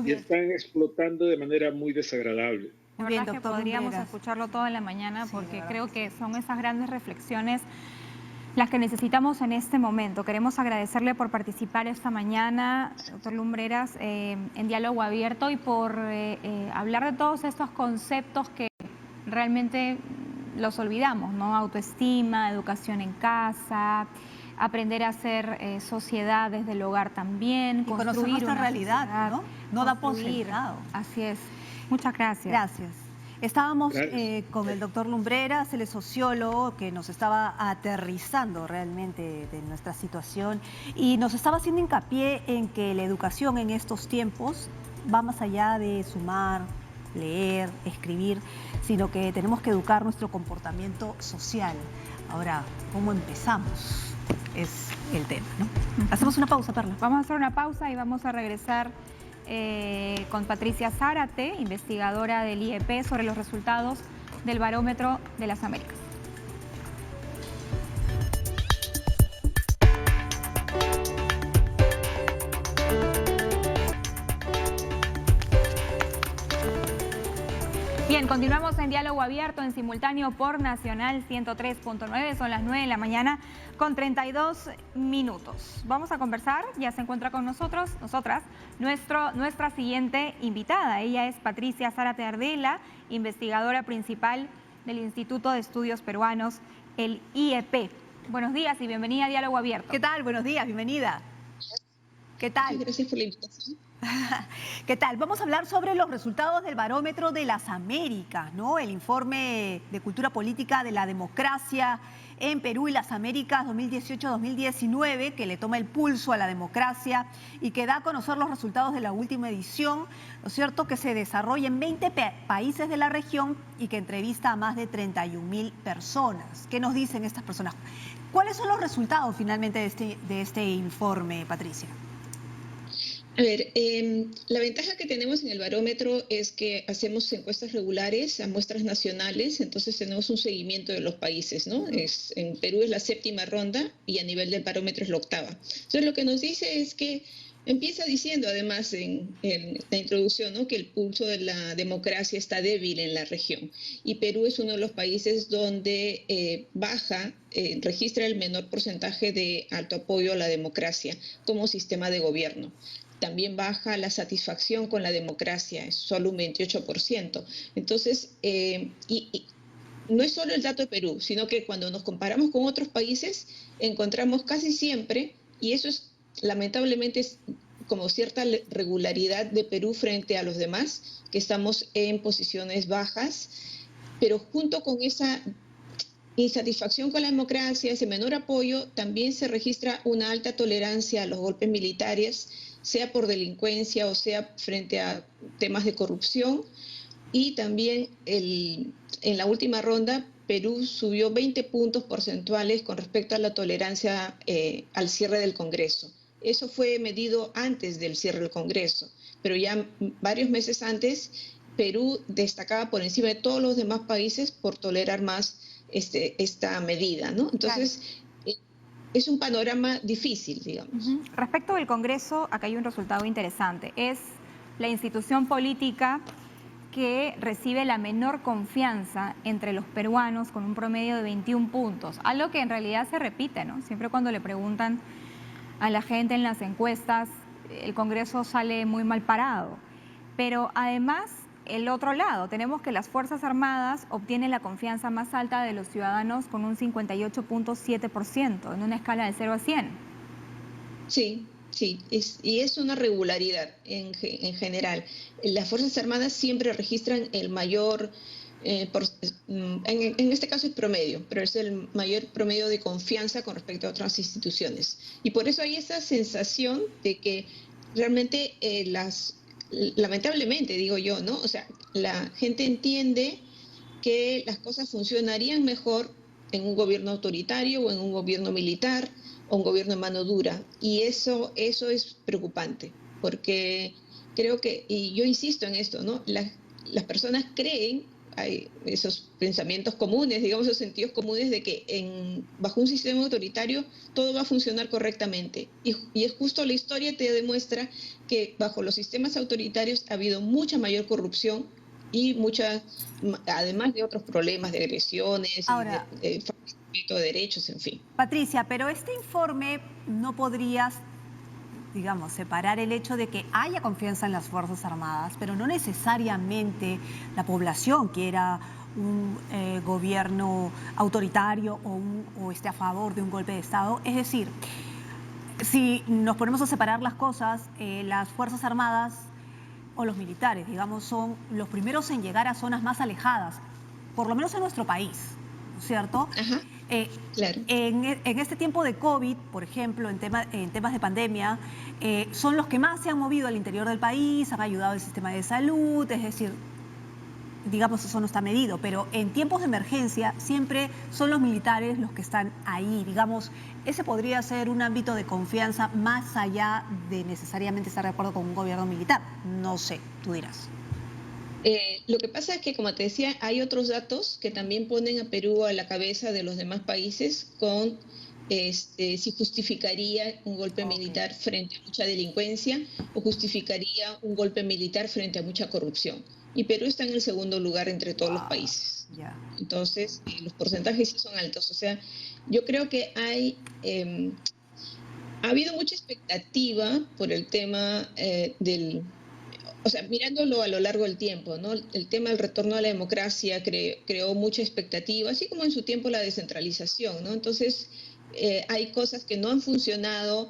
y están explotando de manera muy desagradable. La verdad es que podríamos escucharlo toda la mañana, porque creo que son esas grandes reflexiones las que necesitamos en este momento. Queremos agradecerle por participar esta mañana, doctor Lumbreras, en Diálogo Abierto y por hablar de todos estos conceptos que realmente los olvidamos, ¿no? Autoestima, educación en casa, aprender a hacer sociedad desde el hogar también, y construir conocer nuestra una realidad, sociedad, ¿no? No da por construir. sentado. Así es. Muchas gracias. Gracias. Estábamos Gracias. con el doctor Lumbreras, él es sociólogo, que nos estaba aterrizando realmente de nuestra situación y nos estaba haciendo hincapié en que la educación en estos tiempos va más allá de sumar, leer, escribir, sino que tenemos que educar nuestro comportamiento social. Ahora, ¿cómo empezamos? Es el tema, ¿no? Hacemos una pausa, Perla. Vamos a hacer una pausa y vamos a regresar con Patricia Zárate, investigadora del IEP, sobre los resultados del Barómetro de las Américas. Bien, continuamos en Diálogo Abierto en simultáneo por Nacional 103.9. Son las 9 de la mañana con 32 minutos. Vamos a conversar, ya se encuentra con nosotras, nuestra siguiente invitada. Ella es Patricia Zárate Ardela, investigadora principal del Instituto de Estudios Peruanos, el IEP. Buenos días y bienvenida a Diálogo Abierto. ¿Qué tal? Buenos días, bienvenida. ¿Qué tal? Gracias por la invitación. ¿Qué tal? Vamos a hablar sobre los resultados del Barómetro de las Américas, ¿no? El informe de cultura política de la democracia en Perú y las Américas 2018-2019, que le toma el pulso a la democracia y que da a conocer los resultados de la última edición, ¿no es cierto?, que se desarrolla en 20 países de la región y que entrevista a más de 31.000 personas. ¿Qué nos dicen estas personas? ¿Cuáles son los resultados finalmente de este informe, Patricia? A ver, la ventaja que tenemos en el barómetro es que hacemos encuestas regulares a muestras nacionales, entonces tenemos un seguimiento de los países, ¿no? En Perú es la 7ª ronda y a nivel del barómetro es la 8ª. Entonces lo que nos dice es que empieza diciendo además en la introducción, ¿no?, que el pulso de la democracia está débil en la región y Perú es uno de los países donde registra el menor porcentaje de alto apoyo a la democracia como sistema de gobierno. También baja la satisfacción con la democracia, es solo un 28%. Entonces, y no es solo el dato de Perú, sino que cuando nos comparamos con otros países, encontramos casi siempre, y eso es lamentablemente es como cierta regularidad de Perú frente a los demás, que estamos en posiciones bajas, pero junto con esa insatisfacción con la democracia, ese menor apoyo, también se registra una alta tolerancia a los golpes militares, sea por delincuencia o sea frente a temas de corrupción. Y también en la última ronda, Perú subió 20 puntos porcentuales con respecto a la tolerancia al cierre del Congreso. Eso fue medido antes del cierre del Congreso, pero ya varios meses antes, Perú destacaba por encima de todos los demás países por tolerar más esta medida, ¿no? Entonces, es un panorama difícil, digamos. Respecto del Congreso, acá hay un resultado interesante. Es la institución política que recibe la menor confianza entre los peruanos con un promedio de 21 puntos. Algo que en realidad se repite, ¿no? Siempre cuando le preguntan a la gente en las encuestas, el Congreso sale muy mal parado. Pero además, el otro lado, tenemos que las Fuerzas Armadas obtienen la confianza más alta de los ciudadanos con un 58.7%, en una escala de 0 a 100. Sí, y es una regularidad en general. Las Fuerzas Armadas siempre registran el mayor, en este caso es promedio, pero es el mayor promedio de confianza con respecto a otras instituciones. Y por eso hay esa sensación de que realmente lamentablemente, digo yo, ¿no? O sea, la gente entiende que las cosas funcionarían mejor en un gobierno autoritario o en un gobierno militar o un gobierno de mano dura. Y eso es preocupante, porque creo que, y yo insisto en esto, ¿no? Las personas creen, hay esos pensamientos comunes, digamos, esos sentidos comunes de que bajo un sistema autoritario todo va a funcionar correctamente. Y es justo la historia te demuestra que bajo los sistemas autoritarios ha habido mucha mayor corrupción y además de otros problemas de agresiones. Ahora, y conflicto de derechos, en fin. Patricia, pero este informe no podrías, digamos, separar el hecho de que haya confianza en las Fuerzas Armadas, pero no necesariamente la población quiera un gobierno autoritario o esté a favor de un golpe de Estado. Es decir, si nos ponemos a separar las cosas, las Fuerzas Armadas o los militares, digamos, son los primeros en llegar a zonas más alejadas, por lo menos en nuestro país, ¿cierto? Ajá, claro. En este tiempo de COVID, por ejemplo, en temas de pandemia, son los que más se han movido al interior del país, han ayudado al sistema de salud, es decir, digamos, eso no está medido, pero en tiempos de emergencia siempre son los militares los que están ahí, digamos, ese podría ser un ámbito de confianza más allá de necesariamente estar de acuerdo con un gobierno militar, no sé, tú dirás. Lo que pasa es que, como te decía, hay otros datos que también ponen a Perú a la cabeza de los demás países con si justificaría un golpe militar frente a mucha delincuencia o justificaría un golpe militar frente a mucha corrupción. Y Perú está en el segundo lugar entre todos los países. Yeah. Entonces, los porcentajes sí son altos. O sea, yo creo que ha habido mucha expectativa por el tema o sea, mirándolo a lo largo del tiempo, ¿no? El tema del retorno a la democracia creó mucha expectativa, así como en su tiempo la descentralización, ¿no? Entonces, hay cosas que no han funcionado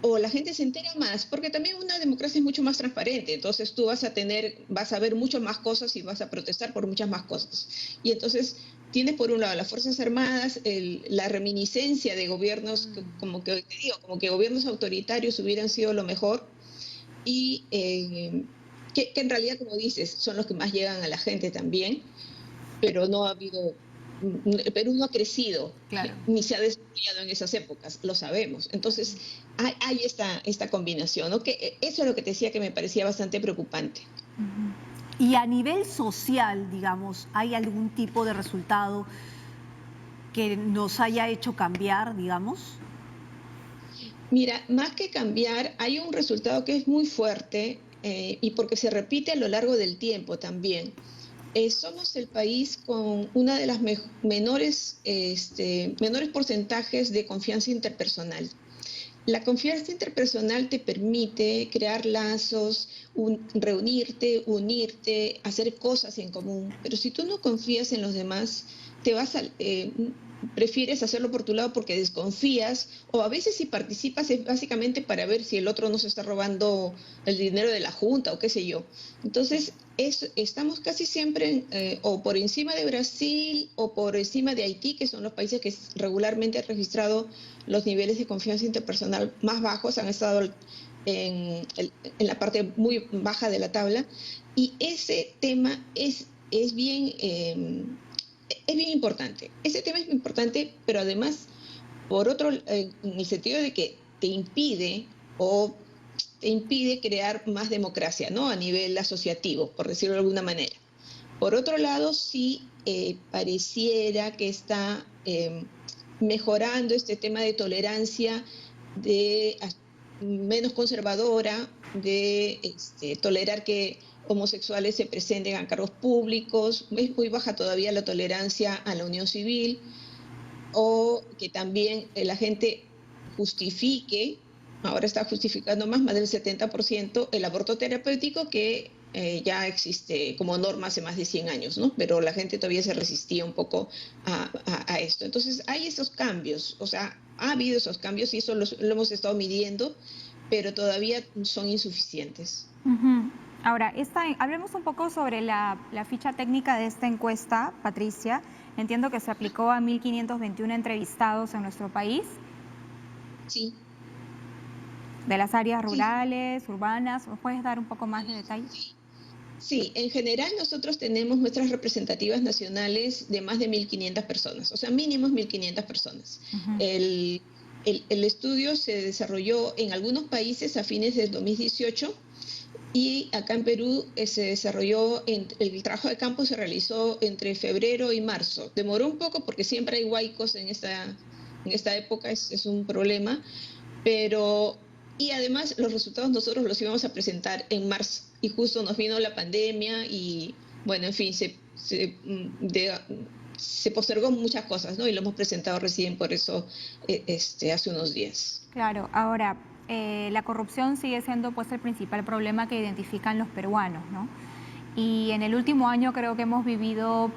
o la gente se entera más, porque también una democracia es mucho más transparente, entonces tú vas a ver mucho más cosas y vas a protestar por muchas más cosas. Y entonces tienes por un lado las Fuerzas Armadas, la reminiscencia de gobiernos, como que te digo, como que gobiernos autoritarios hubieran sido lo mejor, y que en realidad, como dices, son los que más llegan a la gente también, pero no ha habido... El Perú no ha crecido, claro, ni se ha desarrollado en esas épocas, lo sabemos. Entonces, hay esta combinación, ¿no? Que eso es lo que te decía que me parecía bastante preocupante. Y a nivel social, digamos, ¿hay algún tipo de resultado que nos haya hecho cambiar, digamos? Mira, más que cambiar, hay un resultado que es muy fuerte y porque se repite a lo largo del tiempo también. Somos el país con una de las menores porcentajes de confianza interpersonal. La confianza interpersonal te permite crear lazos, reunirte, unirte, hacer cosas en común. Pero si tú no confías en los demás, prefieres hacerlo por tu lado porque desconfías, o a veces si participas es básicamente para ver si el otro no se está robando el dinero de la junta o qué sé yo. Entonces, estamos casi siempre o por encima de Brasil o por encima de Haití, que son los países que regularmente han registrado los niveles de confianza interpersonal más bajos, han estado en la parte muy baja de la tabla, y ese tema es bien importante. Ese tema es importante, pero además, por otro, en el sentido de que te impide crear más democracia, ¿no? A nivel asociativo, por decirlo de alguna manera. Por otro lado, sí pareciera que está mejorando este tema de tolerancia, menos conservadora, de tolerar que homosexuales se presenten a cargos públicos. Es muy baja todavía la tolerancia a la unión civil, o que también la gente justifique, ahora está justificando más del 70%, el aborto terapéutico, que ya existe como norma hace más de 100 años, ¿no? Pero la gente todavía se resistía un poco a esto. Entonces hay esos cambios, o sea, ha habido esos cambios y eso lo hemos estado midiendo, pero todavía son insuficientes. Ahora, hablemos un poco sobre la ficha técnica de esta encuesta, Patricia. Entiendo que se aplicó a 1.521 entrevistados en nuestro país. Sí. De las áreas rurales, urbanas. ¿Nos puedes dar un poco más de detalles? Sí, en general nosotros tenemos muestras representativas nacionales de más de 1.500 personas, o sea, mínimo 1.500 personas. El estudio se desarrolló en algunos países a fines del 2018 y acá en Perú se desarrolló, el trabajo de campo se realizó entre febrero y marzo. Demoró un poco porque siempre hay huaicos en esta época, es un problema, pero... Y además los resultados nosotros los íbamos a presentar en marzo y justo nos vino la pandemia y bueno, en fin, se postergó muchas cosas, ¿no? Y lo hemos presentado recién por eso hace unos días. Claro, ahora, la corrupción sigue siendo pues el principal problema que identifican los peruanos, ¿no? Y en el último año creo que hemos vivido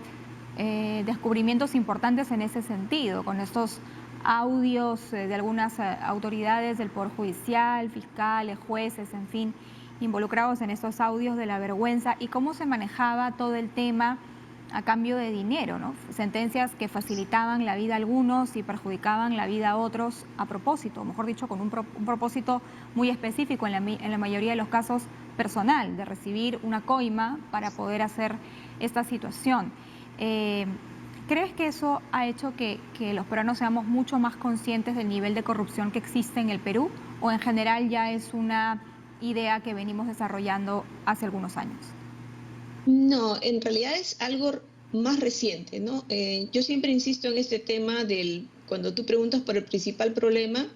descubrimientos importantes en ese sentido, con estos audios de algunas autoridades del Poder Judicial, fiscales, jueces, en fin, involucrados en estos audios de la vergüenza y cómo se manejaba todo el tema a cambio de dinero, ¿no? Sentencias que facilitaban la vida a algunos y perjudicaban la vida a otros a propósito, mejor dicho, con un propósito muy específico, en la mayoría de los casos personal, de recibir una coima para poder hacer esta situación. ¿Crees que eso ha hecho que los peruanos seamos mucho más conscientes del nivel de corrupción que existe en el Perú, o en general ya es una idea que venimos desarrollando hace algunos años? No, en realidad es algo más reciente, ¿no? Yo siempre insisto en este tema cuando tú preguntas por el principal problema,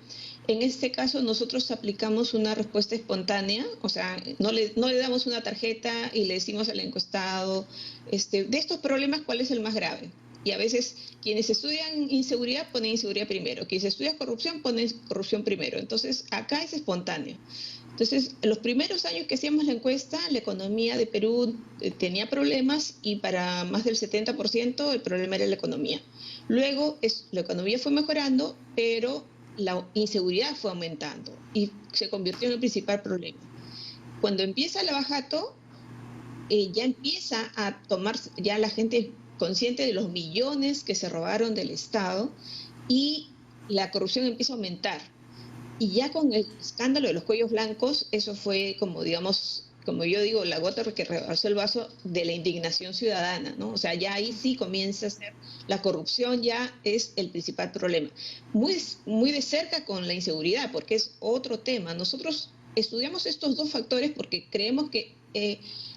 en este caso nosotros aplicamos una respuesta espontánea, o sea, no le damos una tarjeta y le decimos al encuestado, de estos problemas, ¿cuál es el más grave? Y a veces quienes estudian inseguridad ponen inseguridad primero, quienes estudian corrupción ponen corrupción primero. Entonces, acá es espontáneo. Entonces, en los primeros años que hacíamos la encuesta, la economía de Perú tenía problemas y para más del 70% el problema era la economía. Luego, la economía fue mejorando, pero la inseguridad fue aumentando y se convirtió en el principal problema. Cuando empieza la Bajato, ya empieza a tomar, ya la gente consciente de los millones que se robaron del Estado y la corrupción empieza a aumentar. Y ya con el escándalo de los cuellos blancos, eso fue como, digamos, como yo digo, la gota que rebasó el vaso de la indignación ciudadana, ¿no? O sea, ya ahí sí comienza a ser, la corrupción ya es el principal problema. Muy, muy de cerca con la inseguridad, porque es otro tema. Nosotros estudiamos estos dos factores porque creemos que,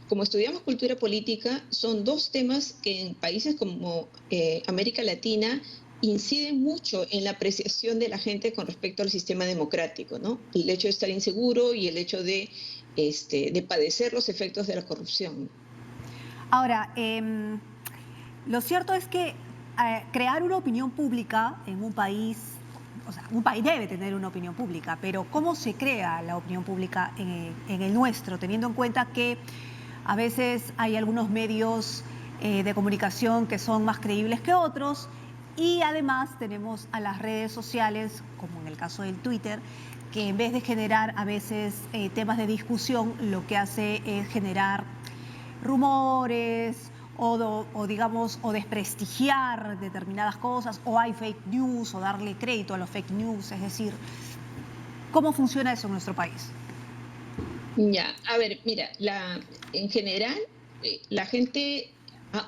como estudiamos cultura política, son dos temas que en países como América Latina inciden mucho en la apreciación de la gente con respecto al sistema democrático, ¿no? El hecho de estar inseguro y el hecho de padecer los efectos de la corrupción. Ahora, lo cierto es que crear una opinión pública en un país, o sea, un país debe tener una opinión pública, pero ¿cómo se crea la opinión pública en el nuestro, teniendo en cuenta que a veces hay algunos medios de comunicación que son más creíbles que otros? Y además tenemos a las redes sociales, como en el caso del Twitter, que en vez de generar a veces temas de discusión, lo que hace es generar rumores o digamos, o desprestigiar determinadas cosas, o hay fake news, o darle crédito a los fake news. Es decir, ¿cómo funciona eso en nuestro país? Ya, a ver, mira, en general, la gente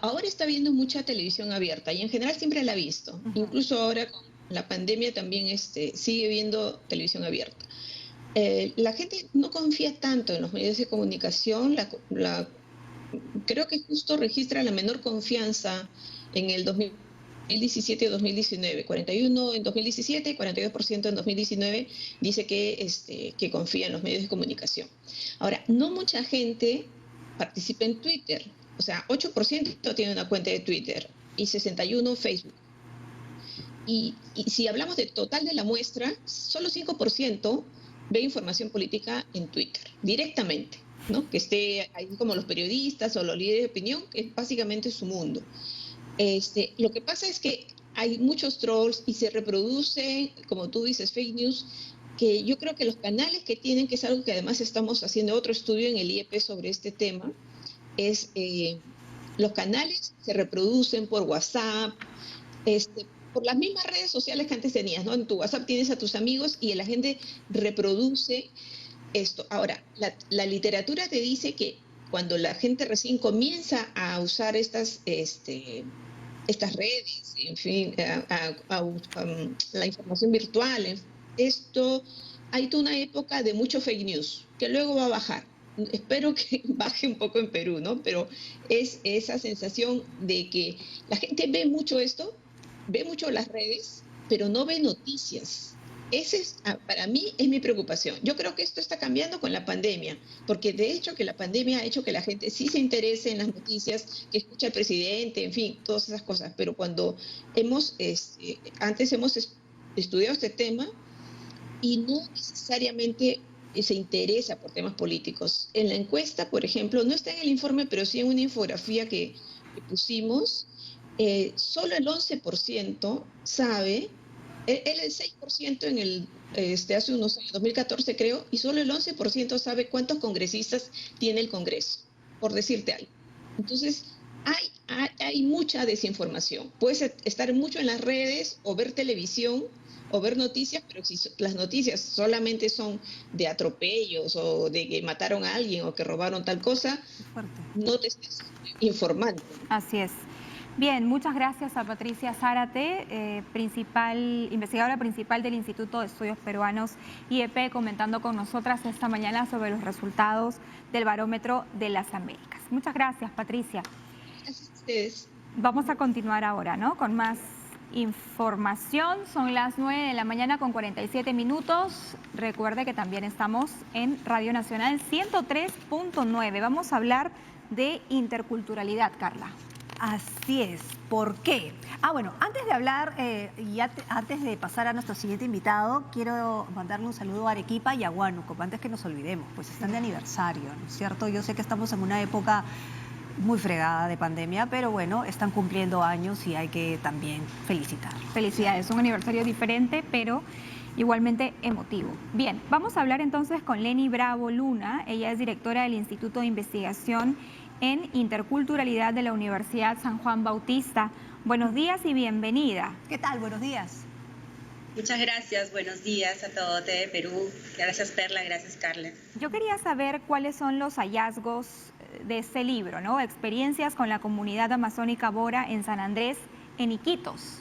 ahora está viendo mucha televisión abierta y en general siempre la ha visto. Incluso ahora con la pandemia también sigue viendo televisión abierta. La gente no confía tanto en los medios de comunicación. Creo que justo registra la menor confianza en el 2017-2019. 41% en 2017, 42% en 2019 dice que confía en los medios de comunicación. Ahora, no mucha gente participa en Twitter. O sea, 8% tiene una cuenta de Twitter y 61% Facebook. Y si hablamos del total de la muestra, solo 5% ve información política en Twitter, directamente, ¿no? Que esté ahí como los periodistas o los líderes de opinión, que es básicamente su mundo. Lo que pasa es que hay muchos trolls y se reproduce, como tú dices, fake news, que yo creo que los canales que tienen, que es algo que además estamos haciendo otro estudio en el IEP sobre este tema, los canales se reproducen por WhatsApp, por las mismas redes sociales que antes tenías, ¿no? En tu WhatsApp tienes a tus amigos y la gente reproduce esto. Ahora, la literatura te dice que cuando la gente recién comienza a usar estas redes, en fin, la información virtual, hay toda una época de mucho fake news, que luego va a bajar. Espero que baje un poco en Perú, ¿no? Pero es esa sensación de que la gente ve mucho esto, ve mucho las redes, pero no ve noticias. Para mí es mi preocupación. Yo creo que esto está cambiando con la pandemia, porque de hecho que la pandemia ha hecho que la gente sí se interese en las noticias, que escucha al presidente, en fin, todas esas cosas. Pero cuando antes hemos estudiado este tema y no necesariamente se interesa por temas políticos. En la encuesta, por ejemplo, no está en el informe, pero sí en una infografía que pusimos, solo el 11% sabe, el 6% hace unos años, 2014 creo, y solo el 11% sabe cuántos congresistas tiene el Congreso, por decirte algo. Entonces, hay mucha desinformación. Puedes estar mucho en las redes o ver televisión o ver noticias, pero si las noticias solamente son de atropellos o de que mataron a alguien o que robaron tal cosa, no te estás informando. Así es. Bien, muchas gracias a Patricia Zárate, investigadora principal del Instituto de Estudios Peruanos IEP, comentando con nosotras esta mañana sobre los resultados del Barómetro de las Américas. Muchas gracias, Patricia. Gracias a ustedes. Vamos a continuar ahora, ¿no? Con más información. Son las 9 de la mañana con 47 minutos. Recuerde que también estamos en Radio Nacional 103.9. Vamos a hablar de interculturalidad, Carla. Así es. ¿Por qué? Bueno, antes de hablar antes de pasar a nuestro siguiente invitado, quiero mandarle un saludo a Arequipa y a Huánuco, antes que nos olvidemos, pues están de aniversario, ¿no es cierto? Yo sé que estamos en una época muy fregada de pandemia, pero bueno, están cumpliendo años y hay que también felicitar. Felicidades, un aniversario diferente, pero igualmente emotivo. Bien, vamos a hablar entonces con Leni Bravo Luna. Ella es directora del Instituto de Investigación en Interculturalidad de la Universidad San Juan Bautista. Buenos días y bienvenida. ¿Qué tal? Buenos días. Muchas gracias, buenos días a todo de Perú. Gracias Perla, gracias Carla. Yo quería saber cuáles son los hallazgos de este libro, ¿no? Experiencias con la comunidad amazónica Bora en San Andrés, en Iquitos.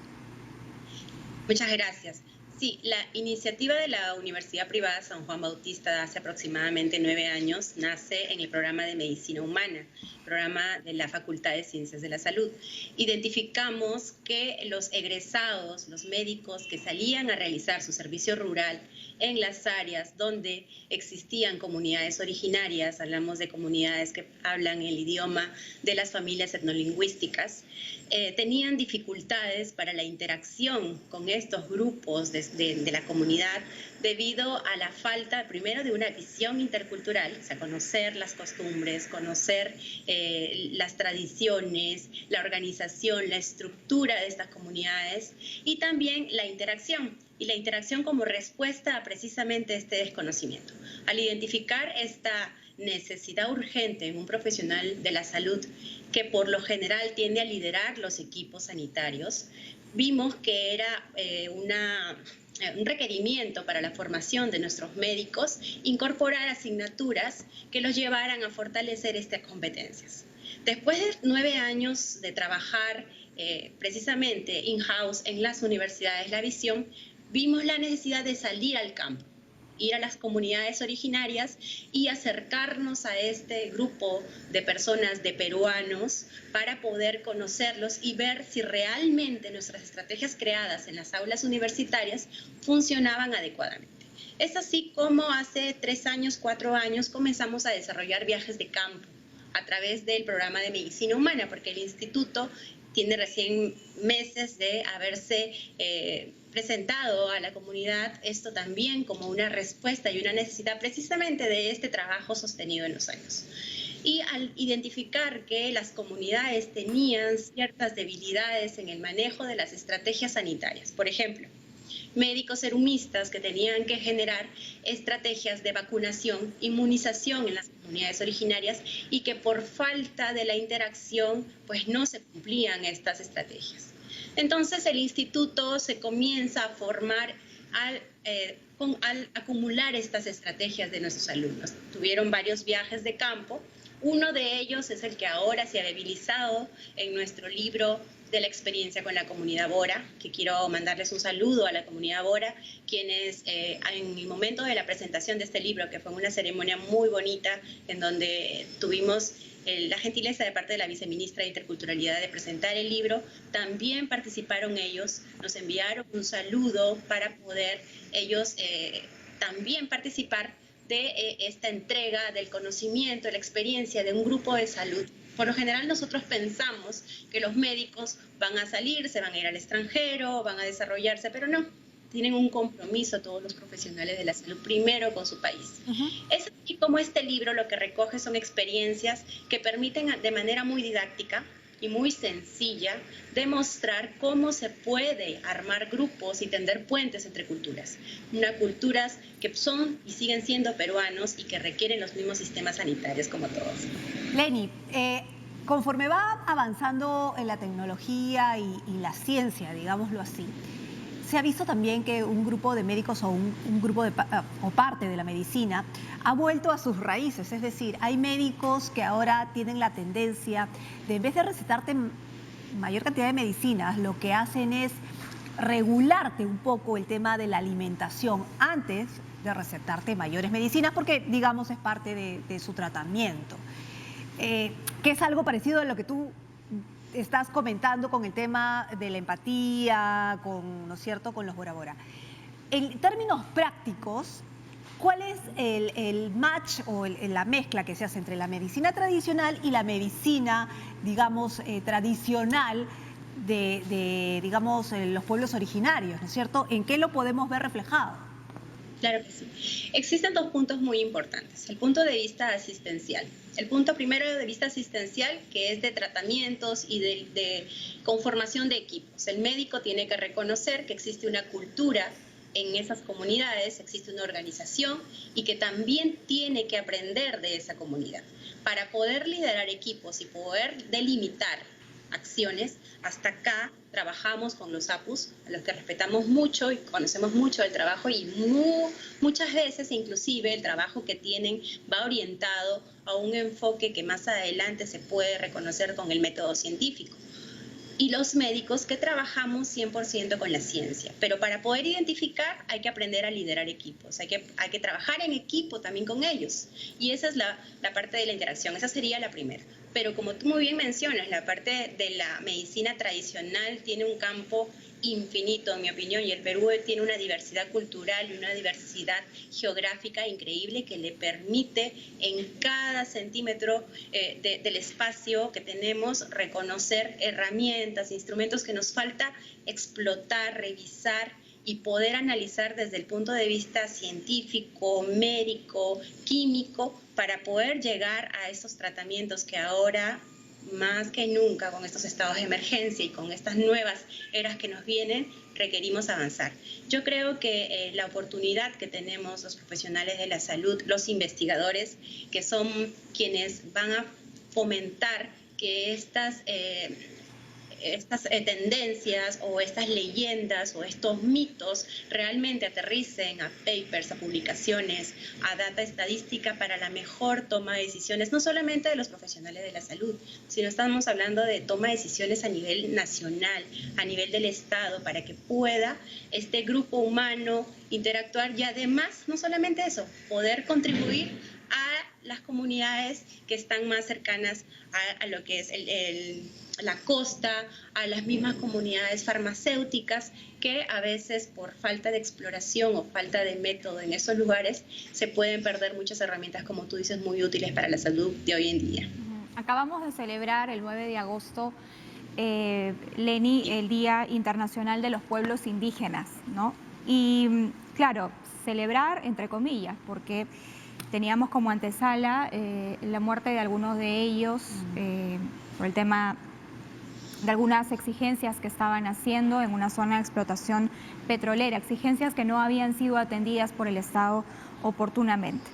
Muchas gracias. Sí, la iniciativa de la Universidad Privada San Juan Bautista de hace aproximadamente 9 años nace en el programa de Medicina Humana, programa de la Facultad de Ciencias de la Salud. Identificamos que los egresados, los médicos que salían a realizar su servicio rural en las áreas donde existían comunidades originarias, hablamos de comunidades que hablan el idioma de las familias etnolingüísticas, tenían dificultades para la interacción con estos grupos de la comunidad debido a la falta, primero, de una visión intercultural, o sea, conocer las costumbres, conocer las tradiciones, la organización, la estructura de estas comunidades y también la interacción. Y la interacción como respuesta a precisamente este desconocimiento. Al identificar esta necesidad urgente en un profesional de la salud que por lo general tiende a liderar los equipos sanitarios, vimos que era un requerimiento para la formación de nuestros médicos incorporar asignaturas que los llevaran a fortalecer estas competencias. Después de 9 años de trabajar precisamente in-house en las universidades La Visión, vimos la necesidad de salir al campo, ir a las comunidades originarias y acercarnos a este grupo de personas, de peruanos, para poder conocerlos y ver si realmente nuestras estrategias creadas en las aulas universitarias funcionaban adecuadamente. Es así como hace 3 años, 4 años, comenzamos a desarrollar viajes de campo a través del programa de Medicina Humana, porque el instituto tiene recién meses de haberse presentado a la comunidad, esto también como una respuesta y una necesidad precisamente de este trabajo sostenido en los años. Y al identificar que las comunidades tenían ciertas debilidades en el manejo de las estrategias sanitarias, por ejemplo, médicos serumistas que tenían que generar estrategias de vacunación, inmunización en las comunidades originarias y que por falta de la interacción pues no se cumplían estas estrategias. Entonces el instituto se comienza a formar al acumular estas estrategias de nuestros alumnos. Tuvieron varios viajes de campo. Uno de ellos es el que ahora se ha viabilizado en nuestro libro de la experiencia con la comunidad Bora, que quiero mandarles un saludo a la comunidad Bora, quienes en el momento de la presentación de este libro, que fue una ceremonia muy bonita, en donde tuvimos la gentileza de parte de la viceministra de Interculturalidad de presentar el libro. También participaron ellos, nos enviaron un saludo para poder ellos también participar de esta entrega del conocimiento, la experiencia de un grupo de salud. Por lo general nosotros pensamos que los médicos van a salir, se van a ir al extranjero, van a desarrollarse, pero no. Tienen un compromiso todos los profesionales de la salud, primero con su país. Es así como este libro lo que recoge son experiencias que permiten de manera muy didáctica y muy sencilla demostrar cómo se puede armar grupos y tender puentes entre culturas. Unas culturas que son y siguen siendo peruanos y que requieren los mismos sistemas sanitarios como todos. Leni, conforme va avanzando en la tecnología y la ciencia, digámoslo así, se ha visto también que un grupo de médicos o un grupo o parte de la medicina ha vuelto a sus raíces. Es decir, hay médicos que ahora tienen la tendencia de, en vez de recetarte mayor cantidad de medicinas, lo que hacen es regularte un poco el tema de la alimentación antes de recetarte mayores medicinas, porque, digamos, es parte de su tratamiento. Que es algo parecido a lo que tú estás comentando con el tema de la empatía, ¿no es cierto?, con los Bora Bora. En términos prácticos, ¿cuál es el match o la mezcla que se hace entre la medicina tradicional y la medicina, digamos, tradicional de digamos, los pueblos originarios, ¿no es cierto? ¿En qué lo podemos ver reflejado? Claro que sí. Existen dos puntos muy importantes. El punto de vista asistencial. El punto primero de vista asistencial, que es de tratamientos y de conformación de equipos. El médico tiene que reconocer que existe una cultura en esas comunidades, existe una organización y que también tiene que aprender de esa comunidad. Para poder liderar equipos y poder delimitar acciones, hasta acá trabajamos con los APUs, a los que respetamos mucho y conocemos mucho del trabajo, y muchas veces inclusive el trabajo que tienen va orientado a un enfoque que más adelante se puede reconocer con el método científico. Y los médicos que trabajamos 100% con la ciencia. Pero para poder identificar hay que aprender a liderar equipos, hay que trabajar en equipo también con ellos. Y esa es la parte de la interacción, esa sería la primera. Pero como tú muy bien mencionas, la parte de la medicina tradicional tiene un campo infinito, en mi opinión, y el Perú tiene una diversidad cultural y una diversidad geográfica increíble que le permite en cada centímetro del espacio que tenemos reconocer herramientas, instrumentos que nos falta explotar, revisar y poder analizar desde el punto de vista científico, médico, químico, para poder llegar a esos tratamientos que ahora, más que nunca, con estos estados de emergencia y con estas nuevas eras que nos vienen, requerimos avanzar. Yo creo que la oportunidad que tenemos los profesionales de la salud, los investigadores, que son quienes van a fomentar que estas tendencias o estas leyendas o estos mitos realmente aterricen a papers, a publicaciones, a data estadística para la mejor toma de decisiones, no solamente de los profesionales de la salud, sino estamos hablando de toma de decisiones a nivel nacional, a nivel del Estado, para que pueda este grupo humano interactuar y además, no solamente eso, poder contribuir a las comunidades que están más cercanas a lo que es la costa, a las mismas comunidades farmacéuticas que a veces por falta de exploración o falta de método en esos lugares se pueden perder muchas herramientas, como tú dices, muy útiles para la salud de hoy en día. Acabamos de celebrar el 9 de agosto, Leni, el Día Internacional de los Pueblos Indígenas, ¿no? Y claro, celebrar entre comillas, porque teníamos como antesala la muerte de algunos de ellos por el tema de algunas exigencias que estaban haciendo en una zona de explotación petrolera, exigencias que no habían sido atendidas por el Estado oportunamente.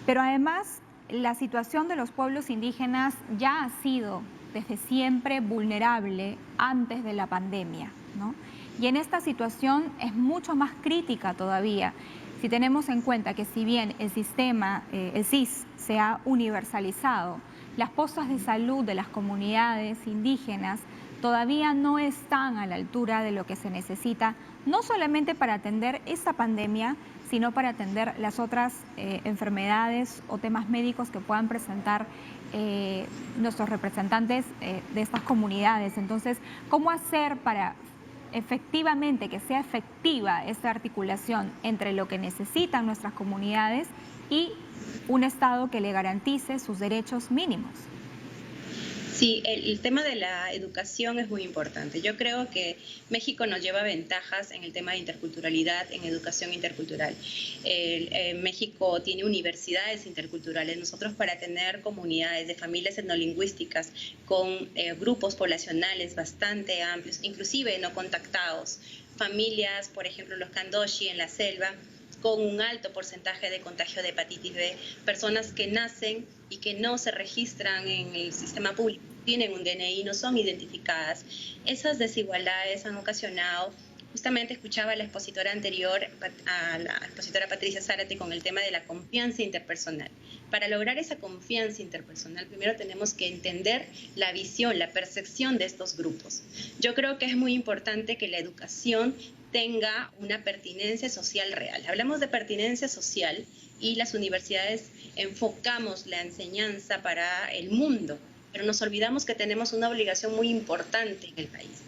Pero además, la situación de los pueblos indígenas ya ha sido desde siempre vulnerable antes de la pandemia, ¿no? Y en esta situación es mucho más crítica todavía, si tenemos en cuenta que si bien el sistema, el SIS, se ha universalizado, las postas de salud de las comunidades indígenas todavía no están a la altura de lo que se necesita no solamente para atender esta pandemia, sino para atender las otras enfermedades o temas médicos que puedan presentar nuestros representantes de estas comunidades. Entonces, ¿cómo hacer para efectivamente que sea efectiva esta articulación entre lo que necesitan nuestras comunidades y un Estado que le garantice sus derechos mínimos? Sí, el tema de la educación es muy importante. Yo creo que México nos lleva ventajas en el tema de interculturalidad, en educación intercultural. México tiene universidades interculturales. Nosotros, para tener comunidades de familias etnolingüísticas con grupos poblacionales bastante amplios, inclusive no contactados, familias, por ejemplo, los Kandoshi en la selva, con un alto porcentaje de contagio de hepatitis B, personas que nacen y que no se registran en el sistema público, tienen un DNI, no son identificadas. Esas desigualdades han ocasionado, justamente escuchaba a la expositora anterior, a la expositora Patricia Zárate, con el tema de la confianza interpersonal. Para lograr esa confianza interpersonal, primero tenemos que entender la visión, la percepción de estos grupos. Yo creo que es muy importante que la educación tenga una pertinencia social real. Hablamos de pertinencia social y las universidades enfocamos la enseñanza para el mundo, pero nos olvidamos que tenemos una obligación muy importante en el país.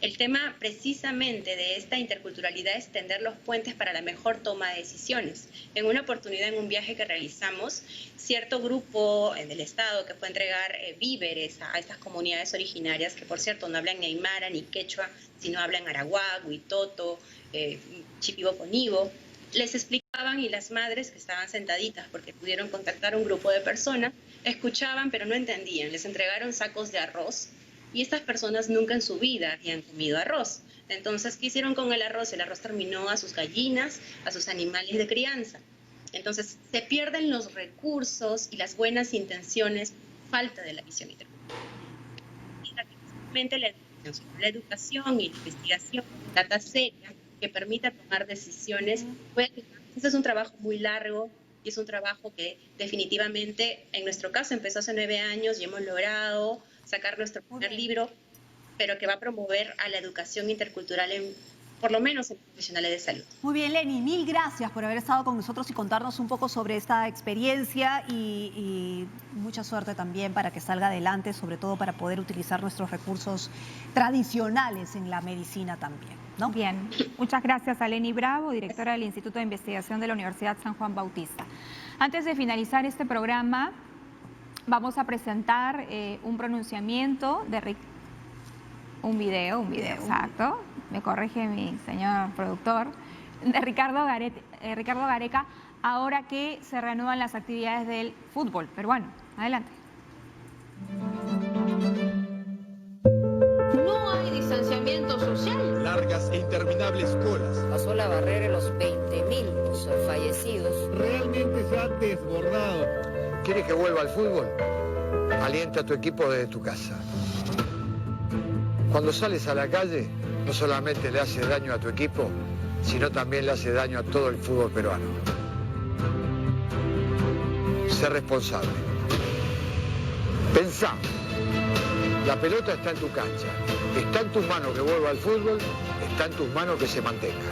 El tema precisamente de esta interculturalidad es tender los puentes para la mejor toma de decisiones. En una oportunidad, en un viaje que realizamos, cierto grupo del Estado que fue a entregar víveres a estas comunidades originarias, que por cierto no hablan ni aymara ni quechua, sino hablan arawak, huitoto, chipibo-conibo, les explicaban, y las madres que estaban sentaditas porque pudieron contactar a un grupo de personas, escuchaban pero no entendían. Les entregaron sacos de arroz y estas personas nunca en su vida habían comido arroz. Entonces, ¿qué hicieron con el arroz? El arroz terminó a sus gallinas, a sus animales de crianza. Entonces, se pierden los recursos y las buenas intenciones, falta de la visión intercultural. La educación y la investigación, data seria, que permita tomar decisiones. Este es un trabajo muy largo y es un trabajo que definitivamente, en nuestro caso, empezó hace 9 años y hemos logrado sacar nuestro primer libro, pero que va a promover a la educación intercultural por lo menos en profesionales de salud. Muy bien, Leni, mil gracias por haber estado con nosotros y contarnos un poco sobre esta experiencia y mucha suerte también para que salga adelante, sobre todo para poder utilizar nuestros recursos tradicionales en la medicina también, ¿no? Bien, muchas gracias a Leni Bravo, directora del Instituto de Investigación de la Universidad San Juan Bautista. Antes de finalizar este programa, vamos a presentar un pronunciamiento de un video, exacto, me corrige mi señor productor, de Ricardo Gareca, ahora que se reanudan las actividades del fútbol peruano. Adelante. No hay distanciamiento social. Largas e interminables colas. Pasó la barrera de los 20.000 fallecidos. Realmente se ha desbordado. ¿Quieres que vuelva al fútbol? Alienta a tu equipo desde tu casa. Cuando sales a la calle, no solamente le hace daño a tu equipo, sino también le hace daño a todo el fútbol peruano. Sé responsable. Pensá. La pelota está en tu cancha. Está en tus manos que vuelva al fútbol, está en tus manos que se mantenga.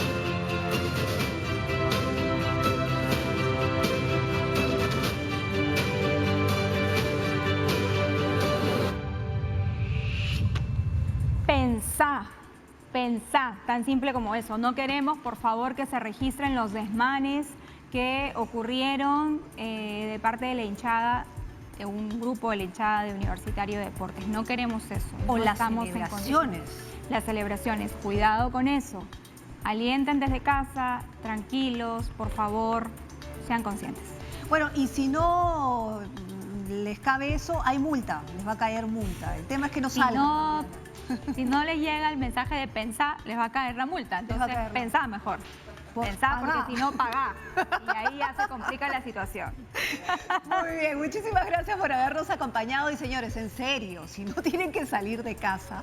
Pensá, tan simple como eso. No queremos, por favor, que se registren los desmanes que ocurrieron de parte de la hinchada, de un grupo de la hinchada de Universitario de Deportes. No queremos eso. O no las estamos celebraciones. Las celebraciones, cuidado con eso. Alienten desde casa, tranquilos, por favor, sean conscientes. Bueno, y si no les cabe eso, hay multa, les va a caer multa. El tema es que no salgan. Si no les llega el mensaje de pensá, les va a caer la multa. Entonces, pensá mejor. Pensá, porque si no, pagá. Y ahí ya se complica la situación. Muy bien, muchísimas gracias por habernos acompañado. Y señores, en serio, si no tienen que salir de casa,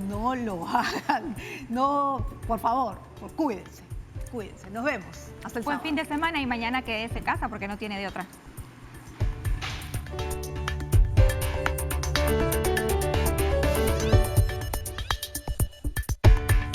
no lo hagan. No, por favor, cuídense. Nos vemos. Hasta el sábado. Buen fin de semana y mañana quédese en casa porque no tiene de otra.